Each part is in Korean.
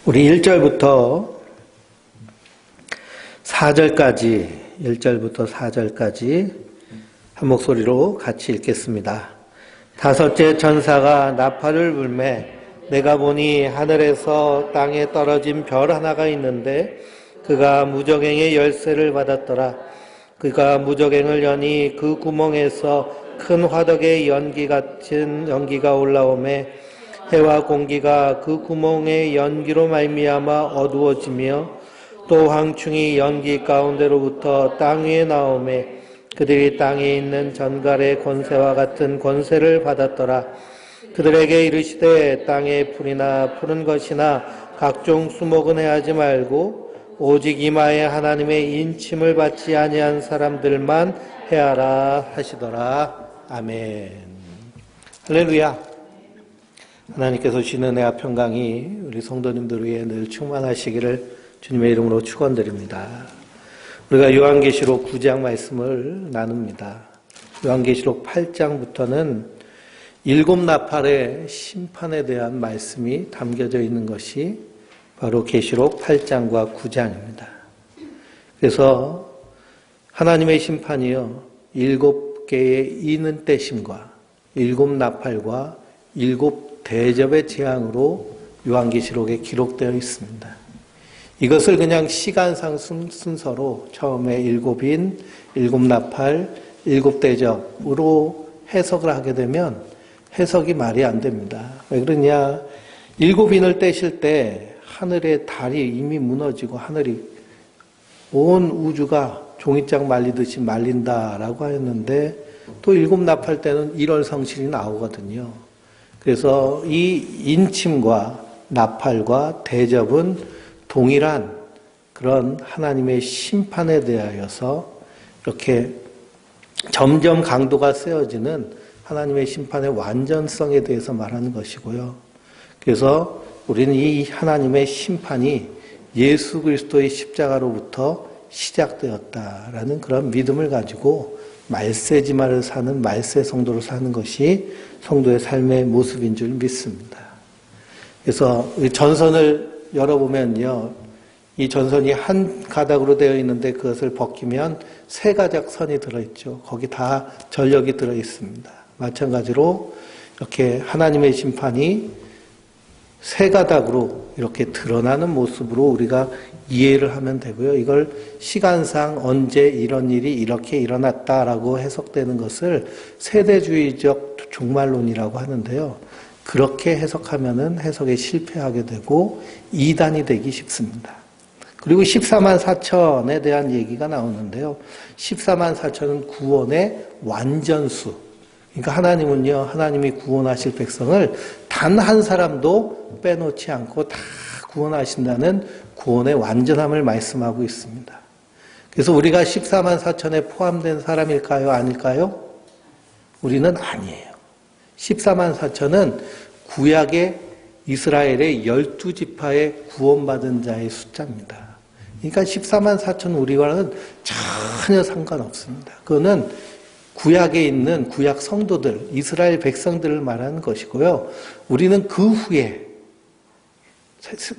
우리 1절부터 4절까지, 1절부터 4절까지 한 목소리로 같이 읽겠습니다. 다섯째 천사가 나팔을 불매 내가 보니 하늘에서 땅에 떨어진 별 하나가 있는데 그가 무저갱의 열쇠를 받았더라. 그가 무저갱을 여니 그 구멍에서 큰 화덕의 연기 같은 연기가 올라오매 해와 공기가 그 구멍의 연기로 말미암아 어두워지며 또 황충이 연기 가운데로부터 땅 위에 나오매 그들이 땅에 있는 전갈의 권세와 같은 권세를 받았더라. 그들에게 이르시되 땅의 풀이나 푸른 것이나 각종 수목은 해하지 말고 오직 이마에 하나님의 인침을 받지 아니한 사람들만 해하라 하시더라. 아멘. 할렐루야. 하나님께서 주시는 은혜와 평강이 우리 성도님들 위해 늘 충만하시기를 주님의 이름으로 축원드립니다. 우리가 요한계시록 9장 말씀을 나눕니다. 요한계시록 8장부터는 7 나팔의 심판에 대한 말씀이 담겨져 있는 것이 바로 계시록 8장과 9장입니다. 그래서 하나님의 심판이요 7개의 이는 떼심과 7 나팔과 7 대접의 재앙으로 요한계시록에 기록되어 있습니다. 이것을 그냥 시간상 순서로 처음에 7인, 7 나팔, 7 대접으로 해석을 하게 되면 해석이 말이 안 됩니다. 왜 그러냐? 7인을 떼실 때 하늘의 달이 이미 무너지고 하늘이 온 우주가 종이장 말리듯이 말린다라고 하였는데 또 7 나팔 때는 1월 성실이 나오거든요. 그래서 이 인침과 나팔과 대접은 동일한 그런 하나님의 심판에 대하여서 이렇게 점점 강도가 세워지는 하나님의 심판의 완전성에 대해서 말하는 것이고요. 그래서 우리는 이 하나님의 심판이 예수 그리스도의 십자가로부터 시작되었다라는 그런 믿음을 가지고 말세지마를 사는 말세 성도로 사는 것이 성도의 삶의 모습인 줄 믿습니다. 그래서 이 전선을 열어보면요, 이 전선이 한 가닥으로 되어 있는데 그것을 벗기면 3가닥 선이 들어있죠. 거기 다 전력이 들어있습니다. 마찬가지로 이렇게 하나님의 심판이 3가닥으로 이렇게 드러나는 모습으로 우리가 이해를 하면 되고요. 이걸 시간상 언제 이런 일이 이렇게 일어났다라고 해석되는 것을 세대주의적 종말론이라고 하는데요. 그렇게 해석하면은 해석에 실패하게 되고 이단이 되기 쉽습니다. 그리고 14만 4천에 대한 얘기가 나오는데요. 14만 4천은 구원의 완전수. 그러니까 하나님은요, 하나님이 구원하실 백성을 단 한 사람도 빼놓지 않고 다 구원하신다는 구원의 완전함을 말씀하고 있습니다. 그래서 우리가 14만 4천에 포함된 사람일까요? 아닐까요? 우리는 아니에요. 14만 4천은 구약의 이스라엘의 12지파의 구원받은 자의 숫자입니다. 그러니까 14만 4천 우리와는 전혀 상관없습니다. 그거는 구약에 있는 구약 성도들, 이스라엘 백성들을 말하는 것이고요. 우리는 그 후에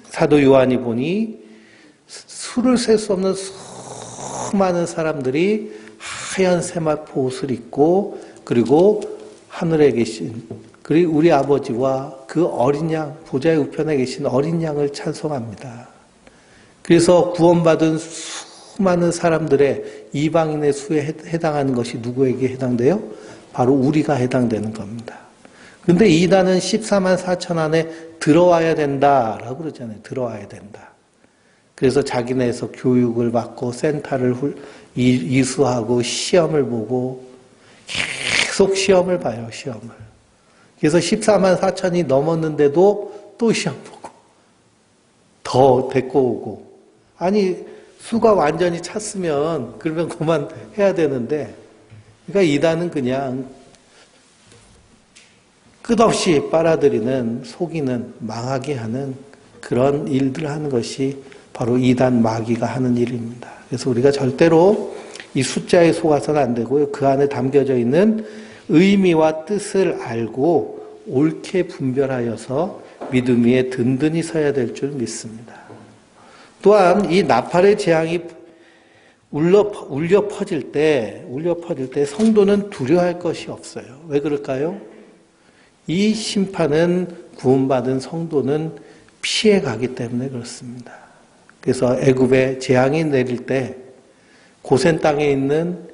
사도 요한이 보니 수를 셀 수 없는 수많은 사람들이 하얀 세마포 옷을 입고 그리고 하늘에 계신 그리고 우리 아버지와 그 어린 양, 보좌의 우편에 계신 어린 양을 찬송합니다. 그래서 구원받은 수많은 사람들의 이방인의 수에 해당하는 것이 누구에게 해당돼요? 바로 우리가 해당되는 겁니다. 그런데 이단은 14만 4천 안에 들어와야 된다라고 그러잖아요. 들어와야 된다. 그래서 자기네에서 교육을 받고 센터를 이수하고 시험을 보고 계속 시험을 봐요. 시험을. 그래서 14만 4천이 넘었는데도 또 시험 보고 더 데리고 오고 아니 수가 완전히 찼으면 그러면 그만 해야 되는데 그러니까 이단은 그냥 끝없이 빨아들이는 속이는 망하게 하는 그런 일들을 하는 것이 바로 이단 마귀가 하는 일입니다. 그래서 우리가 절대로 이 숫자에 속아서는 안 되고요. 그 안에 담겨져 있는 의미와 뜻을 알고 옳게 분별하여서 믿음 위에 든든히 서야 될 줄 믿습니다. 또한 이 나팔의 재앙이 울려 퍼질 때 성도는 두려워할 것이 없어요. 왜 그럴까요? 이 심판은 구원받은 성도는 피해가기 때문에 그렇습니다. 그래서 애굽에 재앙이 내릴 때 고센 땅에 있는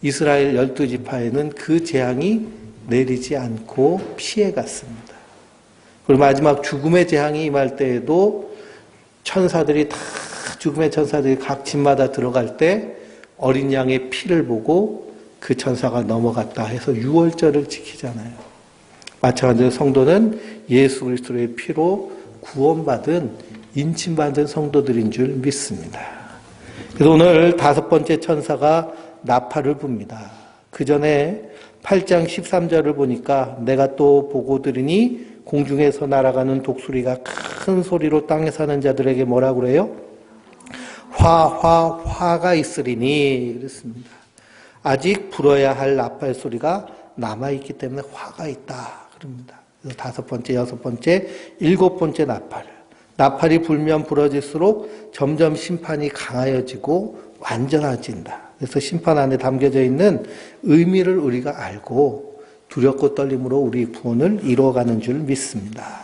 이스라엘 12지파에는 그 재앙이 내리지 않고 피해갔습니다. 그리고 마지막 죽음의 재앙이 임할 때에도 죽음의 천사들이 각 집마다 들어갈 때 어린 양의 피를 보고 그 천사가 넘어갔다 해서 유월절을 지키잖아요. 마찬가지로 성도는 예수 그리스도의 피로 구원받은 인침받은 성도들인 줄 믿습니다. 그래서 오늘 5번째 천사가 나팔을 붑니다. 그 전에 8장 13절을 보니까 내가 또 보고 들으니 공중에서 날아가는 독수리가 큰 소리로 땅에 사는 자들에게 뭐라고 그래요? 화가 있으리니 그랬습니다. 아직 불어야 할 나팔 소리가 남아있기 때문에 화가 있다 그럽니다. 그래서 5번째, 6번째, 7번째 나팔이 불면 불어질수록 점점 심판이 강하여지고 완전해진다. 그래서 심판 안에 담겨져 있는 의미를 우리가 알고 두렵고 떨림으로 우리 구원을 이루어가는 줄 믿습니다.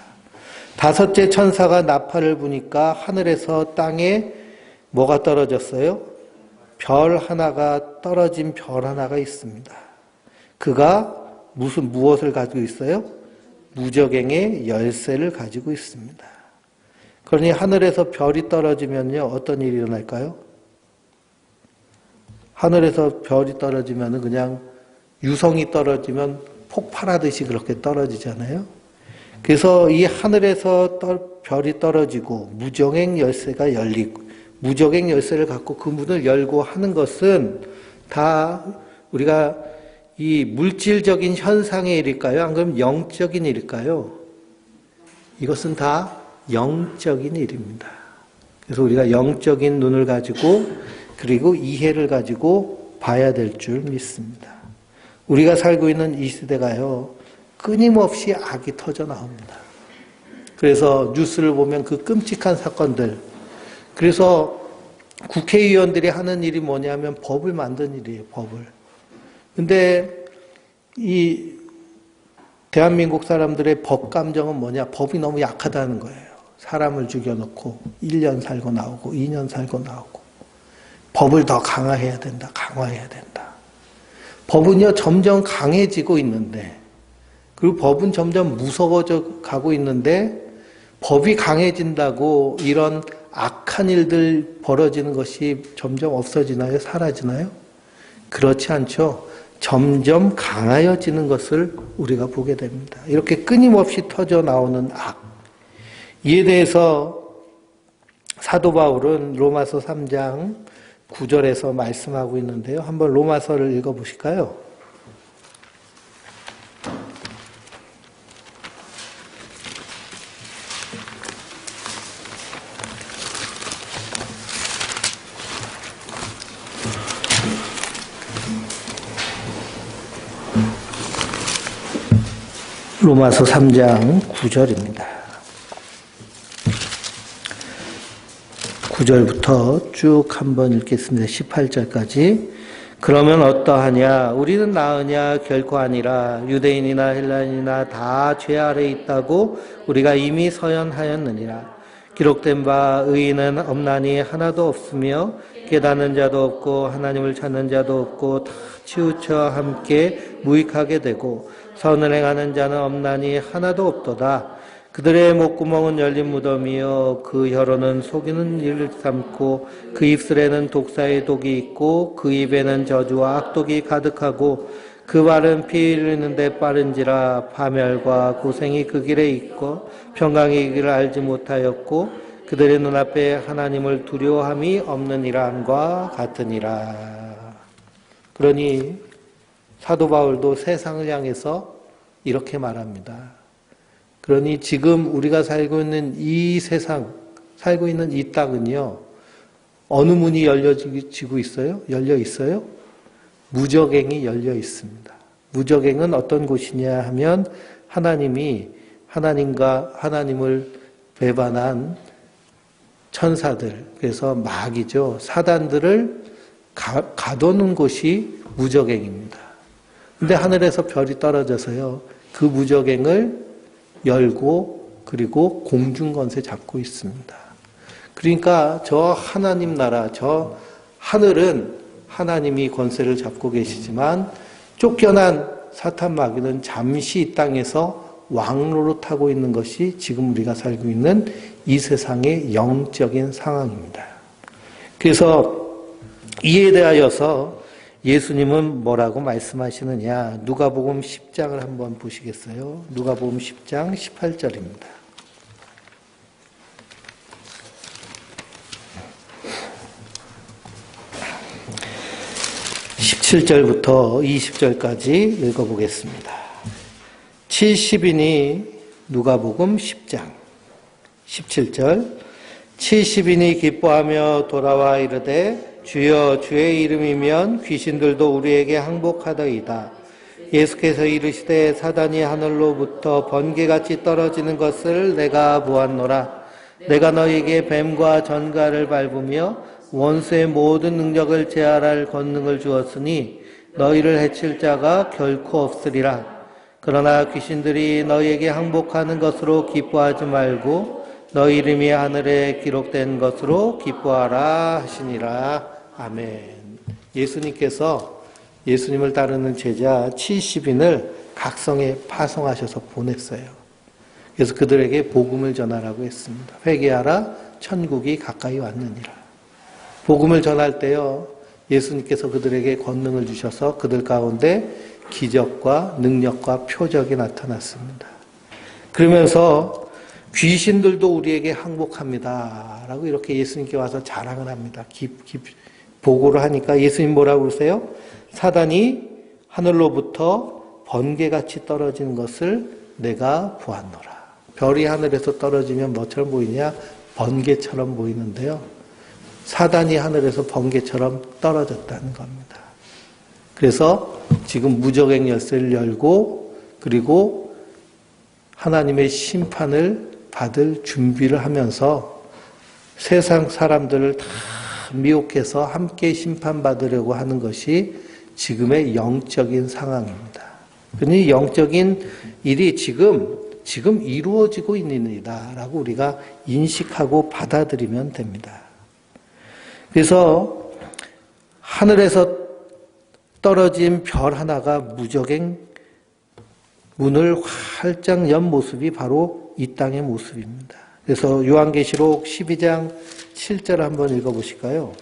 5째 천사가 나팔을 부니까 하늘에서 땅에 뭐가 떨어졌어요? 떨어진 별 하나가 있습니다. 그가 무엇을 가지고 있어요? 무저갱의 열쇠를 가지고 있습니다. 그러니 하늘에서 별이 떨어지면요, 어떤 일이 일어날까요? 하늘에서 별이 떨어지면 그냥 유성이 떨어지면 폭발하듯이 그렇게 떨어지잖아요. 그래서 이 하늘에서 별이 떨어지고 무저갱 열쇠가 열리고 무저갱 열쇠를 갖고 그 문을 열고 하는 것은 다 우리가 이 물질적인 현상의 일일까요? 안 그러면 영적인 일일까요? 이것은 다 영적인 일입니다. 그래서 우리가 영적인 눈을 가지고 그리고 이해를 가지고 봐야 될 줄 믿습니다. 우리가 살고 있는 이 시대가요, 끊임없이 악이 터져 나옵니다. 그래서 뉴스를 보면 그 끔찍한 사건들, 그래서 국회의원들이 하는 일이 뭐냐면 법을 만드는 일이에요, 법을. 근데 이 대한민국 사람들의 법 감정은 뭐냐? 법이 너무 약하다는 거예요. 사람을 죽여놓고 1년 살고 나오고 2년 살고 나오고 법을 더 강화해야 된다. 법은요 점점 강해지고 있는데 그리고 법은 점점 무서워져 가고 있는데 법이 강해진다고 이런 악한 일들 벌어지는 것이 점점 없어지나요? 사라지나요? 그렇지 않죠. 점점 강하여지는 것을 우리가 보게 됩니다. 이렇게 끊임없이 터져 나오는 악. 이에 대해서 사도 바울은 로마서 3장 9절에서 말씀하고 있는데요. 한번 로마서를 읽어보실까요? 로마서 3장 9절입니다. 9절부터 쭉 한번 읽겠습니다. 18절까지. 그러면 어떠하냐? 우리는 나으냐? 결코 아니라 유대인이나 헬라인이나 다 죄 아래 있다고 우리가 이미 서연하였느니라. 기록된 바 의인은 없나니 하나도 없으며 깨닫는 자도 없고 하나님을 찾는 자도 없고 다 치우쳐 함께 무익하게 되고 선을 행하는 자는 없나니 하나도 없도다. 그들의 목구멍은 열린 무덤이요 그 혀로는 속이는 일을 삼고 그 입술에는 독사의 독이 있고 그 입에는 저주와 악독이 가득하고 그 발은 피 흘리는 데 빠른지라. 파멸과 고생이 그 길에 있고 평강의 길을 알지 못하였고 그들의 눈앞에 하나님을 두려워함이 없느니라 함과 같으니라. 그러니 사도 바울도 세상을 향해서 이렇게 말합니다. 그러니 지금 우리가 살고 있는 이 세상, 살고 있는 이 땅은요, 어느 문이 열려지고 있어요? 열려 있어요? 무저갱이 열려 있습니다. 무저갱은 어떤 곳이냐 하면 하나님이 하나님을 배반한 천사들, 그래서 마귀죠. 사단들을 가둬놓은 곳이 무저갱입니다. 근데 하늘에서 별이 떨어져서요, 그 무저갱을 열고 그리고 공중권세 잡고 있습니다. 그러니까 저 하나님 나라, 저 하늘은 하나님이 권세를 잡고 계시지만 쫓겨난 사탄 마귀는 잠시 이 땅에서 왕노릇하고 있는 것이 지금 우리가 살고 있는 이 세상의 영적인 상황입니다. 그래서 이에 대하여서 예수님은 뭐라고 말씀하시느냐? 누가복음 10장을 한번 보시겠어요? 누가복음 10장 18절입니다. 17절부터 20절까지 읽어보겠습니다. 70인이 누가복음 10장 17절 70인이 기뻐하며 돌아와 이르되 주여 주의 이름이면 귀신들도 우리에게 항복하더이다. 예수께서 이르시되 사단이 하늘로부터 번개같이 떨어지는 것을 내가 보았노라. 내가 너희에게 뱀과 전갈을 밟으며 원수의 모든 능력을 제할할 권능을 주었으니 너희를 해칠 자가 결코 없으리라. 그러나 귀신들이 너희에게 항복하는 것으로 기뻐하지 말고 너희 이름이 하늘에 기록된 것으로 기뻐하라 하시니라. 아멘. 예수님께서 예수님을 따르는 제자 70인을 각성에 파송하셔서 보냈어요. 그래서 그들에게 복음을 전하라고 했습니다. 회개하라, 천국이 가까이 왔느니라. 복음을 전할 때요, 예수님께서 그들에게 권능을 주셔서 그들 가운데 기적과 능력과 표적이 나타났습니다. 그러면서 귀신들도 우리에게 항복합니다 라고 이렇게 예수님께 와서 자랑을 합니다. 보고를 하니까 예수님 뭐라고 그러세요? 사단이 하늘로부터 번개같이 떨어지는 것을 내가 보았노라. 별이 하늘에서 떨어지면 뭐처럼 보이냐? 번개처럼 보이는데요, 사단이 하늘에서 번개처럼 떨어졌다는 겁니다. 그래서 지금 무저갱 열쇠를 열고 그리고 하나님의 심판을 받을 준비를 하면서 세상 사람들을 다 미혹해서 함께 심판받으려고 하는 것이 지금의 영적인 상황입니다. 그러니 영적인 일이 지금 이루어지고 있는 일이다라고 우리가 인식하고 받아들이면 됩니다. 그래서 하늘에서 떨어진 별 하나가 무저갱 문을 활짝 연 모습이 바로 이 땅의 모습입니다. 그래서 요한계시록 12장 7절 한번 읽어보실까요?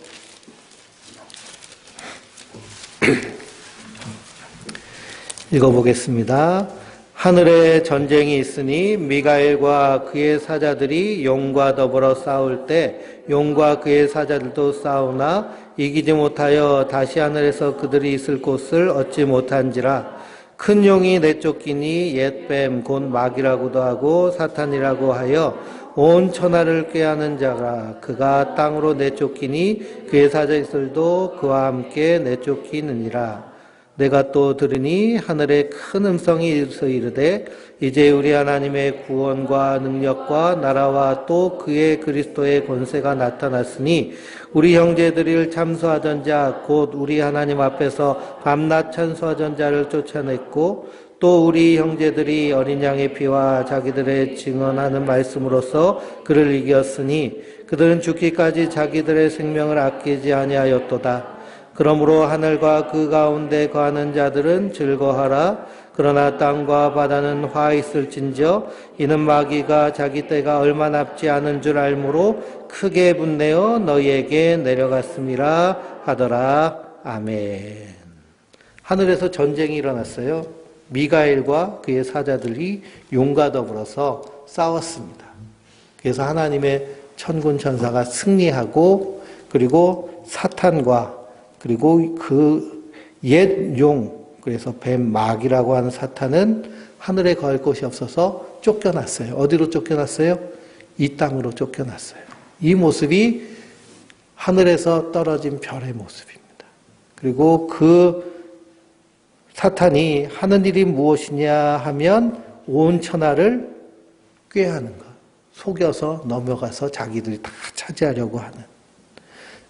읽어보겠습니다. 하늘에 전쟁이 있으니 미가엘과 그의 사자들이 용과 더불어 싸울 때 용과 그의 사자들도 싸우나 이기지 못하여 다시 하늘에서 그들이 있을 곳을 얻지 못한지라. 큰 용이 내쫓기니 옛뱀 곧 마귀라고도 하고 사탄이라고 하여 온 천하를 꾀하는 자가 그가 땅으로 내쫓기니 그의 사자들도 그와 함께 내쫓기느니라. 내가 또 들으니 하늘에 큰 음성이 일어서 이르되 이제 우리 하나님의 구원과 능력과 나라와 또 그의 그리스도의 권세가 나타났으니 우리 형제들을 참소하던 자 곧 우리 하나님 앞에서 밤낮 찬송하던 자를 쫓아냈고 또 우리 형제들이 어린 양의 피와 자기들의 증언하는 말씀으로써 그를 이겼으니 그들은 죽기까지 자기들의 생명을 아끼지 아니하였도다. 그러므로 하늘과 그 가운데 거하는 자들은 즐거워하라. 그러나 땅과 바다는 화 있을진저 이는 마귀가 자기 때가 얼마 남지 않은 줄 알므로 크게 분내어 너희에게 내려갔음이라 하더라. 아멘. 하늘에서 전쟁이 일어났어요. 미가엘과 그의 사자들이 용과 더불어서 싸웠습니다. 그래서 하나님의 천군 천사가 승리하고 그리고 사탄과 그리고 그 옛 용, 그래서 뱀 마귀라고 하는 사탄은 하늘에 거할 곳이 없어서 쫓겨났어요. 어디로 쫓겨났어요? 이 땅으로 쫓겨났어요. 이 모습이 하늘에서 떨어진 별의 모습입니다. 그리고 그 사탄이 하는 일이 무엇이냐 하면 온 천하를 꾀하는 것, 속여서 넘어가서 자기들이 다 차지하려고 하는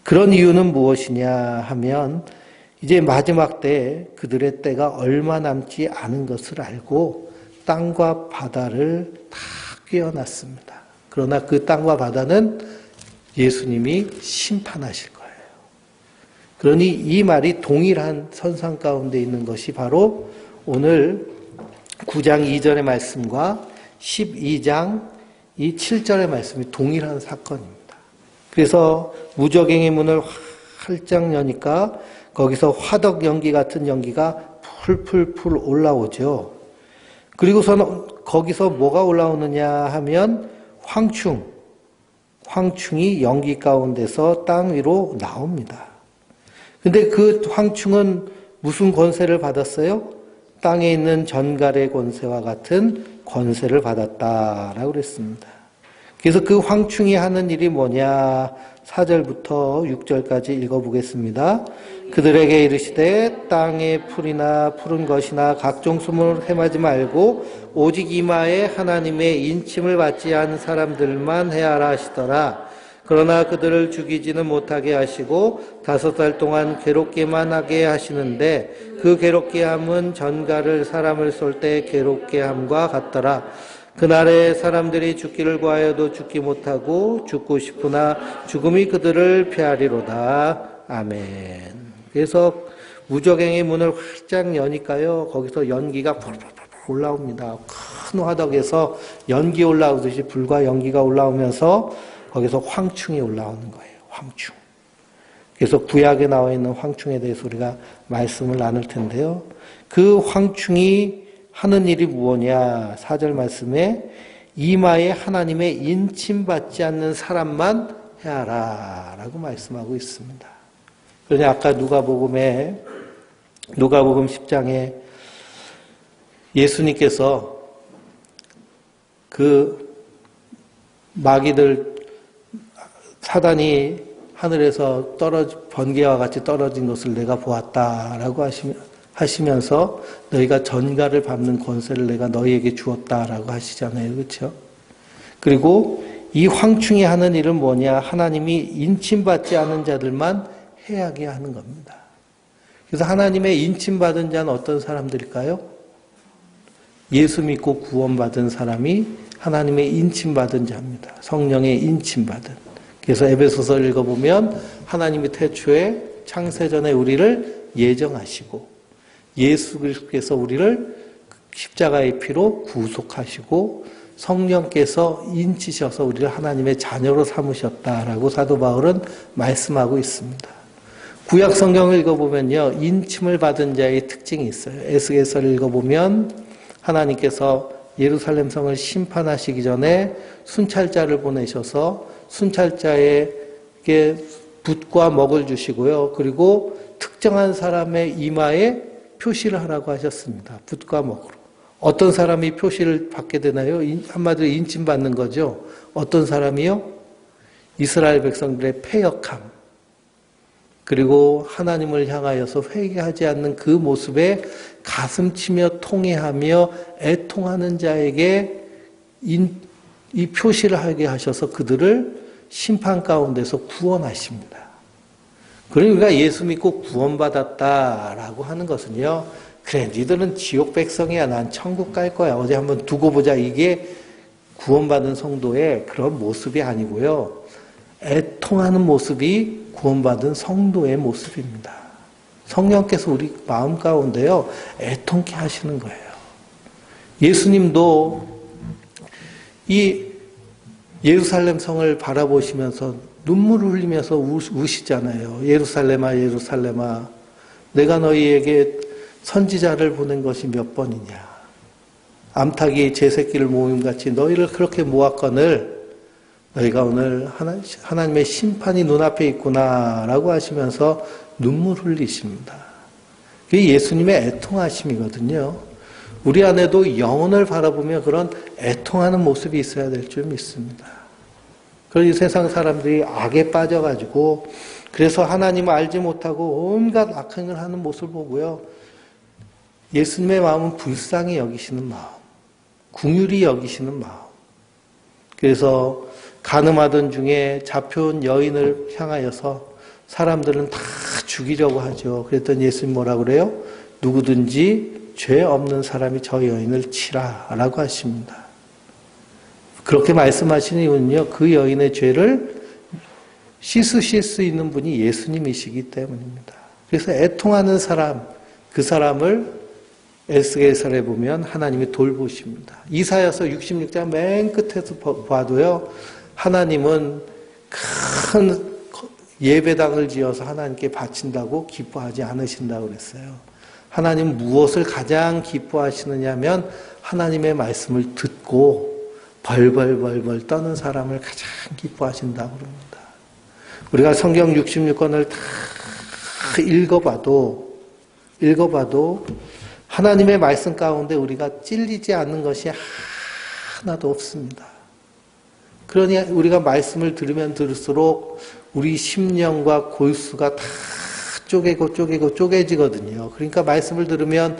그런 이유는 무엇이냐 하면 이제 마지막 때 그들의 때가 얼마 남지 않은 것을 알고 땅과 바다를 다 꿰어놨습니다. 그러나 그 땅과 바다는 예수님이 심판하실 거예요. 그러니 이 말이 동일한 선상 가운데 있는 것이 바로 오늘 9장 2절의 말씀과 12장 이 7절의 말씀이 동일한 사건입니다. 그래서 무저갱의 문을 활짝 여니까 거기서 화덕 연기 같은 연기가 풀풀풀 올라오죠. 그리고서는 거기서 뭐가 올라오느냐 하면 황충이 연기 가운데서 땅 위로 나옵니다. 근데 그 황충은 무슨 권세를 받았어요? 땅에 있는 전갈의 권세와 같은 권세를 받았다라고 그랬습니다. 그래서 그 황충이 하는 일이 뭐냐? 4절부터 6절까지 읽어보겠습니다. 그들에게 이르시되 땅의 풀이나 푸른 것이나 각종 수문을 헤매지 말고 오직 이마에 하나님의 인침을 받지 않은 사람들만 해하라 하시더라. 그러나 그들을 죽이지는 못하게 하시고 5달 동안 괴롭게만 하게 하시는데 그 괴롭게 함은 전갈을 사람을 쏠 때 괴롭게 함과 같더라. 그날에 사람들이 죽기를 구하여도 죽지 못하고 죽고 싶으나 죽음이 그들을 피하리로다. 아멘. 그래서 무저갱의 문을 활짝 여니까요. 거기서 연기가 펄펄펄 올라옵니다. 큰 화덕에서 연기 올라오듯이 불과 연기가 올라오면서 거기서 황충이 올라오는 거예요. 황충. 그래서 구약에 나와 있는 황충에 대해서 우리가 말씀을 나눌 텐데요. 그 황충이 하는 일이 무엇이냐? 4절 말씀에 이마에 하나님의 인침받지 않는 사람만 해하라 라고 말씀하고 있습니다. 그러니 아까 누가복음 10장에 예수님께서 그 마귀들 사단이 하늘에서 번개와 같이 떨어진 것을 내가 보았다라고 하시면서 너희가 전갈을 밟는 권세를 내가 너희에게 주었다라고 하시잖아요. 그렇죠? 그리고 이 황충이 하는 일은 뭐냐? 하나님이 인침받지 않은 자들만 해하게 하는 겁니다. 그래서 하나님의 인침받은 자는 어떤 사람들일까요? 예수 믿고 구원받은 사람이 하나님의 인침받은 자입니다. 성령의 인침받은. 그래서 에베소서를 읽어보면 하나님이 태초에 창세전에 우리를 예정하시고 예수 그리스도께서 우리를 십자가의 피로 구속하시고 성령께서 인치셔서 우리를 하나님의 자녀로 삼으셨다라고 사도 바울은 말씀하고 있습니다. 구약 성경을 읽어보면요. 인침을 받은 자의 특징이 있어요. 에스겔서를 읽어보면 하나님께서 예루살렘 성을 심판하시기 전에 순찰자를 보내셔서 순찰자에게 붓과 먹을 주시고요. 그리고 특정한 사람의 이마에 표시를 하라고 하셨습니다. 붓과 먹으로. 어떤 사람이 표시를 받게 되나요? 한마디로 인침받는 거죠. 어떤 사람이요? 이스라엘 백성들의 패역함. 그리고 하나님을 향하여서 회개하지 않는 그 모습에 가슴치며 통회하며 애통하는 자에게 이 표시를 하게 하셔서 그들을 심판 가운데서 구원하십니다. 그러니까 예수 믿고 구원받았다라고 하는 것은요. 그래, 니들은 지옥 백성이야. 난 천국 갈 거야. 어디 한번 두고 보자. 이게 구원받은 성도의 그런 모습이 아니고요. 애통하는 모습이 구원받은 성도의 모습입니다. 성령께서 우리 마음 가운데요. 애통케 하시는 거예요. 예수님도 이 예루살렘 성을 바라보시면서 눈물을 흘리면서 우시잖아요. 예루살렘아 예루살렘아 내가 너희에게 선지자를 보낸 것이 몇 번이냐. 암탉이 제 새끼를 모임같이 너희를 그렇게 모았거늘 너희가 오늘 하나님의 심판이 눈앞에 있구나라고 하시면서 눈물 흘리십니다. 그게 예수님의 애통하심이거든요. 우리 안에도 영혼을 바라보며 그런 애통하는 모습이 있어야 될 줄 믿습니다. 그런데 세상 사람들이 악에 빠져가지고 그래서 하나님을 알지 못하고 온갖 악행을 하는 모습을 보고요. 예수님의 마음은 불쌍히 여기시는 마음, 긍휼히 여기시는 마음. 그래서 간음하던 중에 잡혀온 여인을 향하여서 사람들은 다 죽이려고 하죠. 그랬더니 예수님 뭐라 그래요? 누구든지 죄 없는 사람이 저 여인을 치라 라고 하십니다. 그렇게 말씀하시는 이유는요, 그 여인의 죄를 씻으실 수 있는 분이 예수님이시기 때문입니다. 그래서 애통하는 사람, 그 사람을 에스겔서에 보면 하나님이 돌보십니다. 이사야서 66장 맨 끝에서 봐도요, 하나님은 큰 예배당을 지어서 하나님께 바친다고 기뻐하지 않으신다고 그랬어요. 하나님 무엇을 가장 기뻐하시느냐 하면 하나님의 말씀을 듣고 벌벌벌벌 떠는 사람을 가장 기뻐하신다고 그럽니다. 우리가 성경 66권을 다 읽어봐도 하나님의 말씀 가운데 우리가 찔리지 않는 것이 하나도 없습니다. 그러니 우리가 말씀을 들으면 들을수록 우리 심령과 골수가 다 쪼개지거든요. 그러니까 말씀을 들으면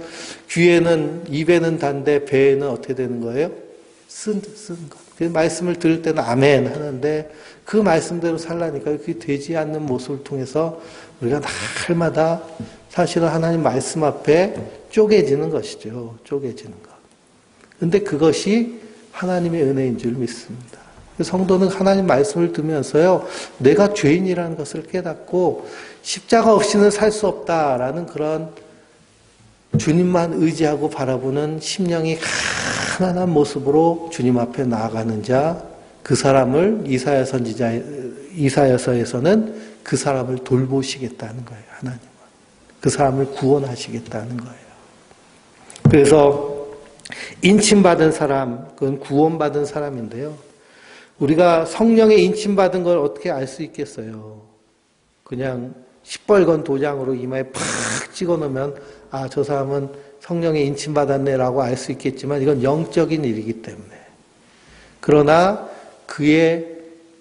귀에는, 입에는 단데 배에는 어떻게 되는 거예요? 쓴 것. 그 말씀을 들을 때는 아멘 하는데 그 말씀대로 살라니까 그게 되지 않는 모습을 통해서 우리가 날마다 사실은 하나님 말씀 앞에 쪼개지는 것이죠. 쪼개지는 것. 근데 그것이 하나님의 은혜인 줄 믿습니다. 성도는 하나님 말씀을 들으면서요, 내가 죄인이라는 것을 깨닫고 십자가 없이는 살 수 없다라는 그런 주님만 의지하고 바라보는 심령이 가난한 모습으로 주님 앞에 나아가는 자, 그 사람을 이사야서에서는 그 사람을 돌보시겠다는 거예요. 하나님은. 그 사람을 구원하시겠다는 거예요. 그래서 인침받은 사람, 그건 구원받은 사람인데요. 우리가 성령에 인침받은 걸 어떻게 알 수 있겠어요? 그냥 시뻘건 도장으로 이마에 팍 찍어놓으면 아, 저 사람은 성령에 인침받았네라고 알 수 있겠지만 이건 영적인 일이기 때문에. 그러나 그의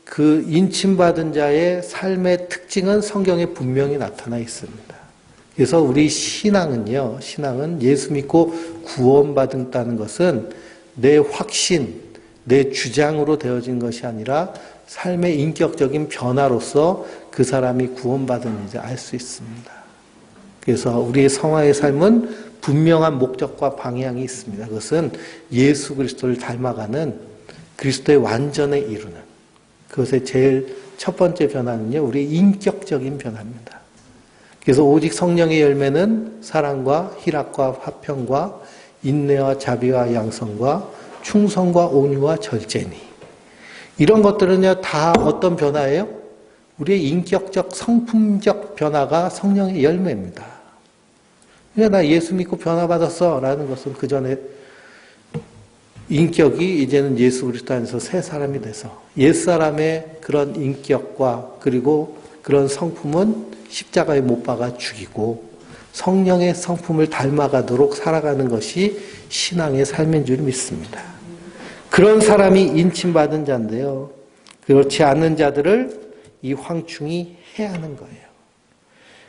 그 인침받은 자의 삶의 특징은 성경에 분명히 나타나 있습니다. 그래서 우리 신앙은 예수 믿고 구원받았다는 것은 내 확신, 내 주장으로 되어진 것이 아니라 삶의 인격적인 변화로서 그 사람이 구원받은지 알 수 있습니다. 그래서 우리의 성화의 삶은 분명한 목적과 방향이 있습니다. 그것은 예수 그리스도를 닮아가는 그리스도의 완전에 이루는, 그것의 제일 첫 번째 변화는요, 우리 인격적인 변화입니다. 그래서 오직 성령의 열매는 사랑과 희락과 화평과 인내와 자비와 양성과 충성과 온유와 절제니. 이런 것들은요, 다 어떤 변화예요? 우리의 인격적, 성품적 변화가 성령의 열매입니다. 그러니까 나 예수 믿고 변화받았어 라는 것은 그 전에 인격이 이제는 예수 그리스도 안에서 새 사람이 돼서 옛사람의 그런 인격과 그리고 그런 성품은 십자가에 못 박아 죽이고 성령의 성품을 닮아가도록 살아가는 것이 신앙의 삶인 줄 믿습니다. 그런 사람이 인침받은 자인데요. 그렇지 않는 자들을 이 황충이 해하는 거예요.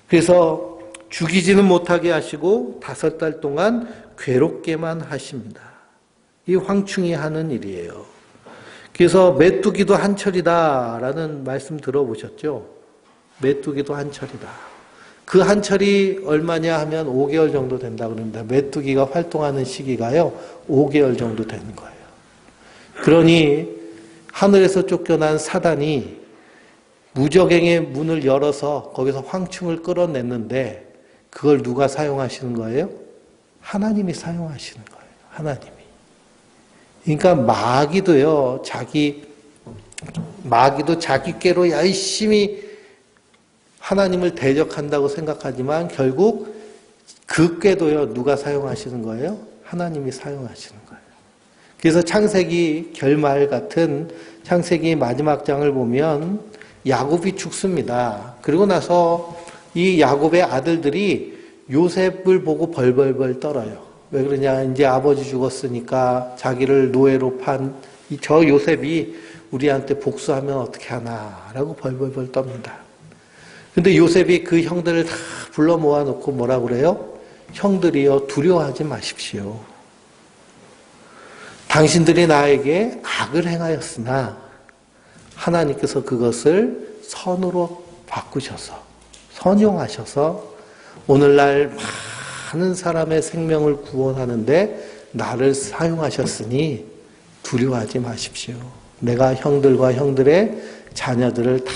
그래서 죽이지는 못하게 하시고 5달 동안 괴롭게만 하십니다. 이 황충이 하는 일이에요. 그래서 메뚜기도 한철이다라는 말씀 들어보셨죠? 메뚜기도 한철이다. 그 한철이 얼마냐 하면 5개월 정도 된다고 그럽니다. 메뚜기가 활동하는 시기가요, 5개월 정도 되는 거예요. 그러니 하늘에서 쫓겨난 사단이 무적행의 문을 열어서 거기서 황충을 끌어냈는데 그걸 누가 사용하시는 거예요? 하나님이 사용하시는 거예요. 하나님이. 그러니까 마귀도 자기 꾀로 열심히 하나님을 대적한다고 생각하지만 결국 그 꾀도요, 누가 사용하시는 거예요? 하나님이 사용하시는 거예요. 그래서 창세기 결말 같은 창세기 마지막 장을 보면 야곱이 죽습니다. 그리고 나서 이 야곱의 아들들이 요셉을 보고 벌벌벌 떨어요. 왜 그러냐? 이제 아버지 죽었으니까 자기를 노예로 판 저 요셉이 우리한테 복수하면 어떻게 하나라고 벌벌벌 떱니다. 근데 요셉이 그 형들을 다 불러 모아놓고 뭐라고 그래요? 형들이여 두려워하지 마십시오. 당신들이 나에게 악을 행하였으나 하나님께서 그것을 선으로 바꾸셔서 선용하셔서 오늘날 많은 사람의 생명을 구원하는데 나를 사용하셨으니 두려워하지 마십시오. 내가 형들과 형들의 자녀들을 다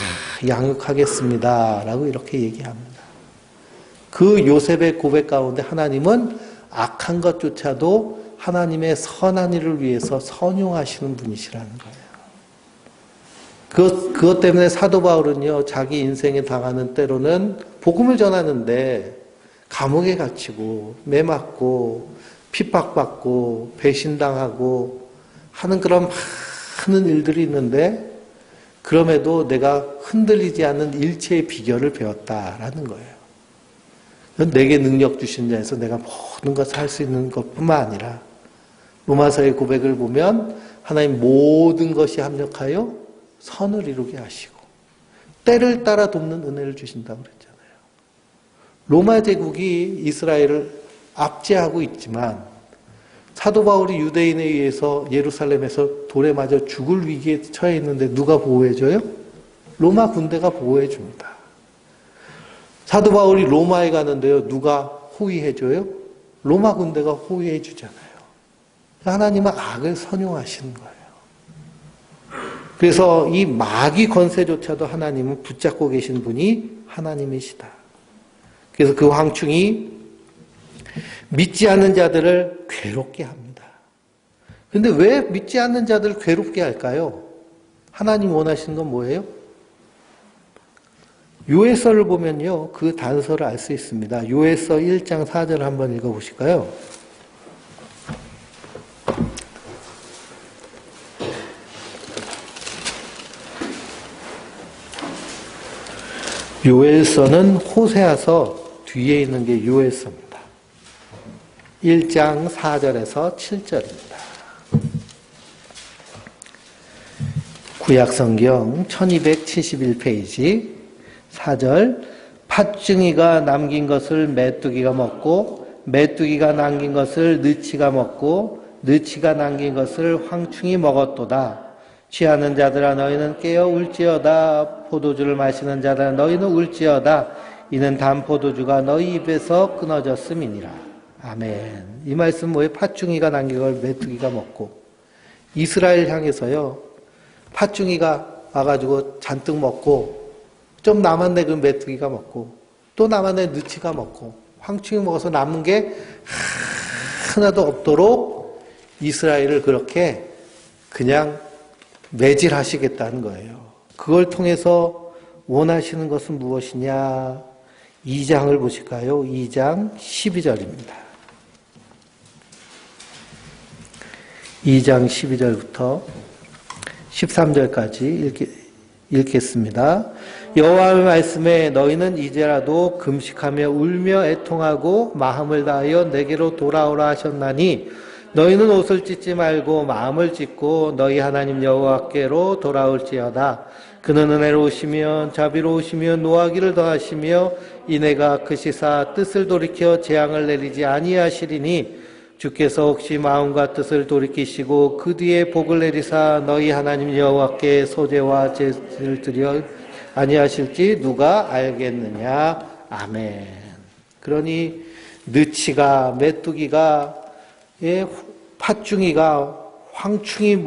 양육하겠습니다. 라고 이렇게 얘기합니다. 그 요셉의 고백 가운데 하나님은 악한 것조차도 하나님의 선한 일을 위해서 선용하시는 분이시라는 거예요. 그것 때문에 사도 바울은요, 자기 인생에 당하는 때로는 복음을 전하는데 감옥에 갇히고 매맞고 핍박받고 배신당하고 하는 그런 많은 일들이 있는데 그럼에도 내가 흔들리지 않는 일체의 비결을 배웠다라는 거예요. 내게 능력 주신 자에서 내가 모든 것을 할 수 있는 것뿐만 아니라 로마서의 고백을 보면 하나님 모든 것이 합력하여 선을 이루게 하시고 때를 따라 돕는 은혜를 주신다고 그랬잖아요. 로마 제국이 이스라엘을 압제하고 있지만 사도 바울이 유대인에 의해서 예루살렘에서 돌에 맞아 죽을 위기에 처해 있는데 누가 보호해줘요? 로마 군대가 보호해줍니다. 사도 바울이 로마에 가는데요, 누가 호위해줘요? 로마 군대가 호위해주잖아요. 하나님은 악을 선용하시는 거예요. 그래서 이 마귀 권세조차도 하나님은 붙잡고 계신 분이 하나님이시다. 그래서 그 황충이 믿지 않는 자들을 괴롭게 합니다. 그런데 왜 믿지 않는 자들을 괴롭게 할까요? 하나님 원하시는 건 뭐예요? 요에서를 보면요, 그 단서를 알 수 있습니다. 요에서 1장 4절 한번 읽어보실까요? 요엘서는 호세아서 뒤에 있는 게 요엘서입니다. 1장 4절에서 7절입니다. 구약성경 1271페이지 4절 팥증이가 남긴 것을 메뚜기가 먹고 메뚜기가 남긴 것을 느치가 먹고 느치가 남긴 것을 황충이 먹었도다. 취하는 자들아 너희는 깨어 울지어다. 포도주를 마시는 자들아 너희는 울지어다. 이는 단 포도주가 너희 입에서 끊어졌음이니라. 아멘. 이 말씀 뭐예요? 팥중이가 남긴 걸 메뚜기가 먹고 이스라엘 향해서요. 팥중이가 와가지고 잔뜩 먹고 좀 남았네 그 메뚜기가 먹고 또 남았네 느치가 먹고 황충이 먹어서 남은 게 하나도 없도록 이스라엘을 그렇게 그냥 매질하시겠다는 거예요. 그걸 통해서 원하시는 것은 무엇이냐? 2장을 보실까요? 2장 12절입니다. 2장 12절부터 13절까지 읽겠습니다. 여호와의 말씀에 너희는 이제라도 금식하며 울며 애통하고 마음을 다하여 내게로 돌아오라 하셨나니 너희는 옷을 찢지 말고 마음을 찢고 너희 하나님 여호와께로 돌아올지어다. 그는 은혜로우시며 자비로우시며 노하기를 더하시며 이내가 크시사 뜻을 돌이켜 재앙을 내리지 아니하시리니 주께서 혹시 마음과 뜻을 돌이키시고 그 뒤에 복을 내리사 너희 하나님 여호와께 소제와 제를 드려 아니하실지 누가 알겠느냐. 아멘. 그러니 느치가 메뚜기가 팥중이가 황충이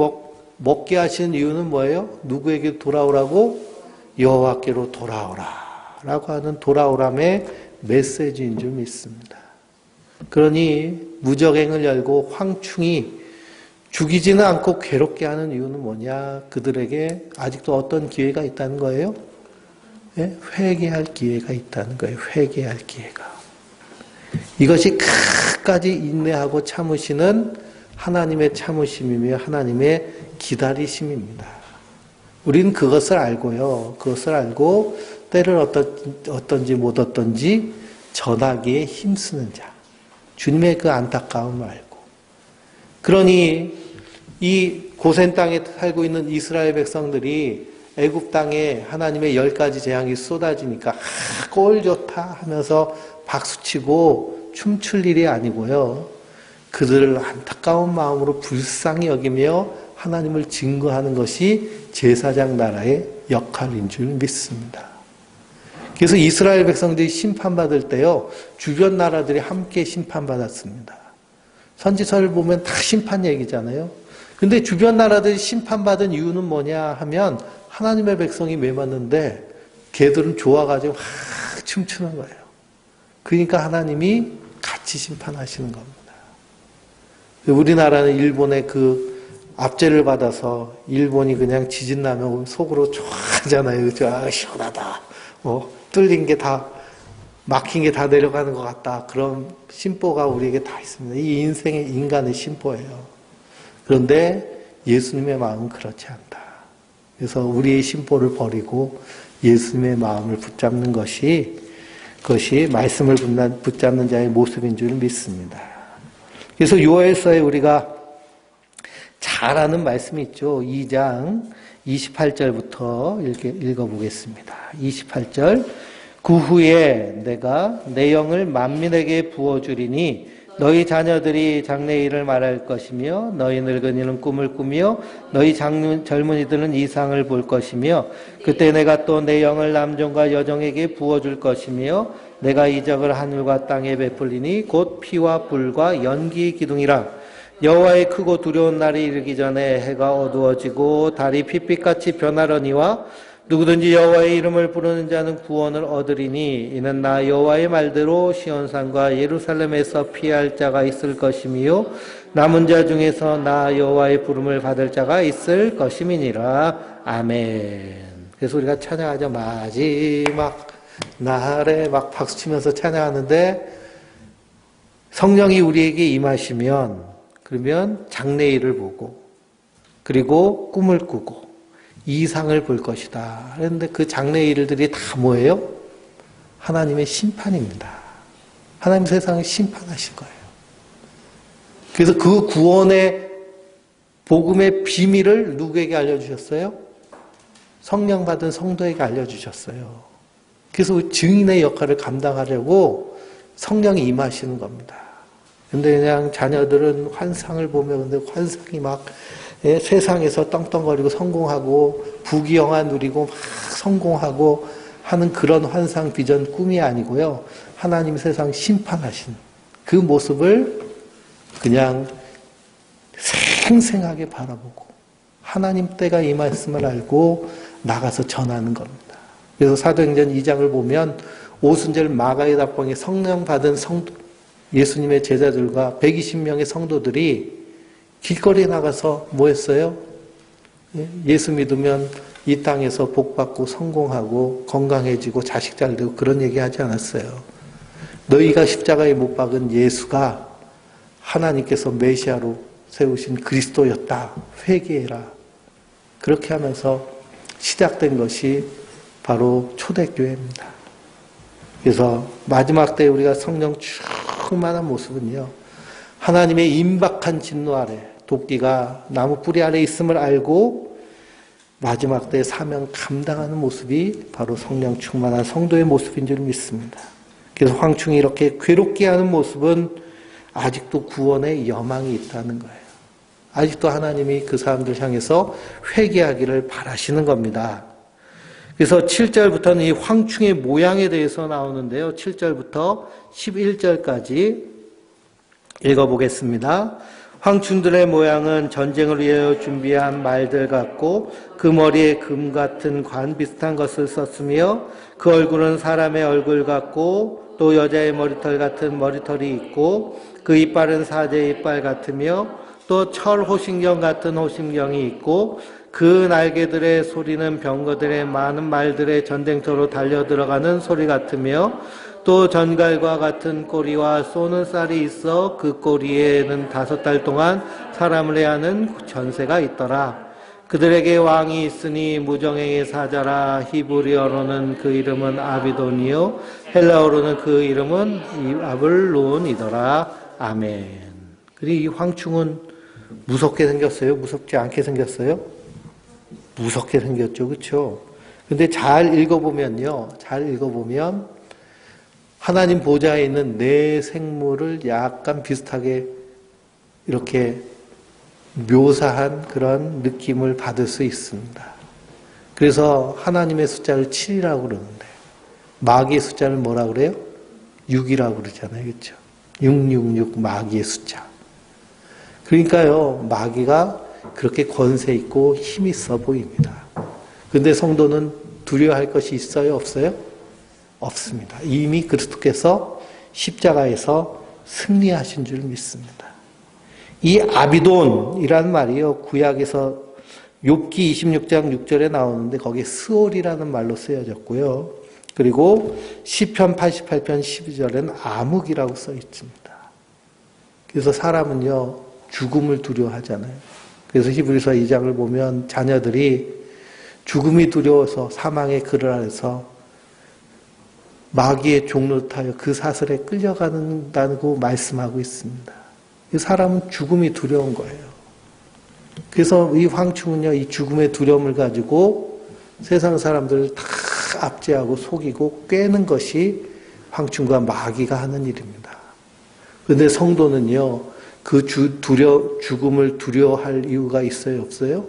먹게 하시는 이유는 뭐예요? 누구에게 돌아오라고? 여호와께로 돌아오라 라고 하는 돌아오람의 메시지인 줄 믿습니다. 그러니 무적행을 열고 황충이 죽이지는 않고 괴롭게 하는 이유는 뭐냐? 그들에게 아직도 어떤 기회가 있다는 거예요? 네? 회개할 기회가 있다는 거예요. 회개할 기회가. 이것이 끝까지 인내하고 참으시는 하나님의 참으심이며 하나님의 기다리심입니다. 우리는 그것을 알고요. 그것을 알고 때를 어떤지 못 어떤지 전하기에 힘쓰는 자. 주님의 그 안타까움을 알고. 그러니 이 고센 땅에 살고 있는 이스라엘 백성들이 애굽 땅에 하나님의 10가지 재앙이 쏟아지니까 꼴 좋다 하면서 박수치고 춤출 일이 아니고요. 그들을 안타까운 마음으로 불쌍히 여기며 하나님을 증거하는 것이 제사장 나라의 역할인 줄 믿습니다. 그래서 이스라엘 백성들이 심판받을 때요, 주변 나라들이 함께 심판받았습니다. 선지서를 보면 다 심판 얘기잖아요. 근데 주변 나라들이 심판받은 이유는 뭐냐 하면 하나님의 백성이 매맞는데 걔들은 좋아가지고 막 춤추는 거예요. 그러니까 하나님이 같이 심판하시는 겁니다. 우리나라는 일본의 그 압제를 받아서 일본이 그냥 지진 나면 속으로 좋아하잖아요. 그죠? 아, 시원하다. 뚫린 게 다, 막힌 게 다 내려가는 것 같다. 그런 심보가 우리에게 다 있습니다. 이 인생의 인간의 심보예요. 그런데 예수님의 마음은 그렇지 않다. 그래서 우리의 심보를 버리고 예수님의 마음을 붙잡는 그것이 말씀을 붙잡는 자의 모습인 줄 믿습니다. 그래서 요엘서에 우리가 잘 아는 말씀이 있죠. 2장 28절부터 읽어보겠습니다. 28절 그 후에 내가 내 영을 만민에게 부어주리니 너희 자녀들이 장래일을 말할 것이며 너희 늙은이는 꿈을 꾸며 너희 젊은이들은 이상을 볼 것이며 그때 내가 또 내 영을 남종과 여종에게 부어줄 것이며 내가 이적을 하늘과 땅에 베풀리니 곧 피와 불과 연기의 기둥이라. 여호와의 크고 두려운 날이 이르기 전에 해가 어두워지고 달이 핏빛같이 변하려니와 누구든지 여호와의 이름을 부르는 자는 구원을 얻으리니 이는 나 여호와의 말대로 시온산과 예루살렘에서 피할 자가 있을 것이며 남은 자 중에서 나 여호와의 부름을 받을 자가 있을 것임이니라. 아멘. 그래서 우리가 찬양하죠. 마지막 날에 막 박수치면서 찬양하는데 성령이 우리에게 임하시면 그러면 장래일을 보고 그리고 꿈을 꾸고 이상을 볼 것이다. 그런데 그 장래일들이 다 뭐예요? 하나님의 심판입니다. 하나님 세상을 심판하실 거예요. 그래서 그 구원의 복음의 비밀을 누구에게 알려주셨어요? 성령 받은 성도에게 알려주셨어요. 그래서 증인의 역할을 감당하려고 성령이 임하시는 겁니다. 근데 그냥 자녀들은 환상을 보면 근데 환상이 막 세상에서 떵떵거리고 성공하고 부귀영화 누리고 막 성공하고 하는 그런 환상 비전 꿈이 아니고요. 하나님 세상 심판하신 그 모습을 그냥 생생하게 바라보고 하나님 때가 이 말씀을 알고 나가서 전하는 겁니다. 그래서 사도행전 2장을 보면 오순절 마가의 답방에 성령 받은 성도 예수님의 제자들과 120명의 성도들이 길거리에 나가서 뭐 했어요? 예수 믿으면 이 땅에서 복받고 성공하고 건강해지고 자식 잘 되고 그런 얘기 하지 않았어요. 너희가 십자가에 못 박은 예수가 하나님께서 메시아로 세우신 그리스도였다. 회개해라. 그렇게 하면서 시작된 것이 바로 초대교회입니다. 그래서 마지막 때 우리가 성령 충만한 모습은요. 하나님의 임박한 진노 아래 도끼가 나무 뿌리 아래 있음을 알고 마지막 때 사명 감당하는 모습이 바로 성령 충만한 성도의 모습인 줄 믿습니다. 그래서 황충이 이렇게 괴롭게 하는 모습은 아직도 구원의 여망이 있다는 거예요. 아직도 하나님이 그 사람들 향해서 회개하기를 바라시는 겁니다. 그래서 7절부터는 이 황충의 모양에 대해서 나오는데요. 7절부터 11절까지 읽어보겠습니다. 황충들의 모양은 전쟁을 위하여 준비한 말들 같고 그 머리에 금 같은 관 비슷한 것을 썼으며 그 얼굴은 사람의 얼굴 같고 또 여자의 머리털 같은 머리털이 있고 그 이빨은 사제의 이빨 같으며 또 철 호심경 같은 호심경이 있고 그 날개들의 소리는 병거들의 많은 말들의 전쟁터로 달려들어가는 소리 같으며 또 전갈과 같은 꼬리와 쏘는 쌀이 있어 그 꼬리에는 5달 동안 사람을 해하는 전세가 있더라. 그들에게 왕이 있으니 무정행의 사자라. 히브리어로는 그 이름은 아비돈이요 헬라어로는 그 이름은 아블론이더라. 아멘. 그리고 이 황충은 무섭게 생겼어요? 무섭지 않게 생겼어요? 무섭게 생겼죠. 그렇죠? 근데 잘 읽어보면 하나님 보좌에 있는 네 생물을 약간 비슷하게 이렇게 묘사한 그런 느낌을 받을 수 있습니다. 그래서 하나님의 숫자를 7이라고 그러는데 마귀의 숫자를 뭐라고 그래요? 6이라고 그러잖아요. 그렇죠? 666 마귀의 숫자. 그러니까요. 마귀가 그렇게 권세 있고 힘 있어 보입니다. 그런데 성도는 두려워할 것이 있어요? 없어요? 없습니다. 이미 그리스도께서 십자가에서 승리하신 줄 믿습니다. 이 아비돈이라는 말이요. 구약에서 욥기 26장 6절에 나오는데 거기에 스올이라는 말로 쓰여졌고요. 그리고 시편 88편 12절에는 암흑이라고 써 있습니다. 그래서 사람은요. 죽음을 두려워하잖아요. 그래서 히브리서 2장을 보면 자녀들이 죽음이 두려워서 사망의 그늘 아래서 마귀의 종로를 타여 그 사슬에 끌려간다고 말씀하고 있습니다. 사람은 죽음이 두려운 거예요. 그래서 이 황충은요, 이 죽음의 두려움을 가지고 세상 사람들을 다 압제하고 속이고 꿰는 것이 황충과 마귀가 하는 일입니다. 그런데 성도는요, 그 죽음을 두려워할 이유가 있어요, 없어요?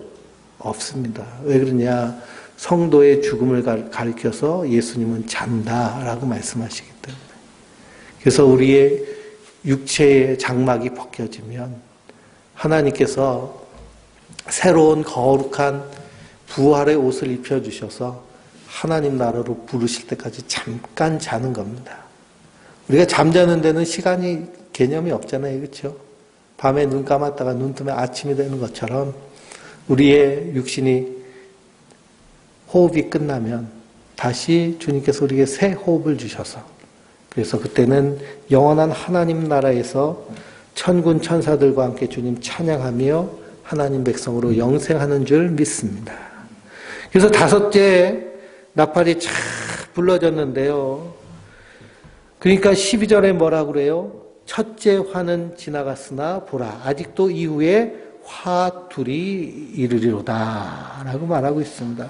없습니다. 왜 그러냐? 성도의 죽음을 가리켜서 예수님은 잔다라고 말씀하시기 때문에. 그래서 우리의 육체의 장막이 벗겨지면 하나님께서 새로운 거룩한 부활의 옷을 입혀주셔서 하나님 나라로 부르실 때까지 잠깐 자는 겁니다. 우리가 잠자는 데는 시간이 개념이 없잖아요. 그렇죠? 밤에 눈 감았다가 눈 뜨면 아침이 되는 것처럼 우리의 육신이 호흡이 끝나면 다시 주님께서 우리에게 새 호흡을 주셔서 그래서 그때는 영원한 하나님 나라에서 천군 천사들과 함께 주님 찬양하며 하나님 백성으로 영생하는 줄 믿습니다. 그래서 다섯째 나팔이 쫙 불러졌는데요. 그러니까 12절에 뭐라고 그래요? 첫째 화는 지나갔으나 보라 아직도 이후에 화 둘이 이르리로다 라고 말하고 있습니다.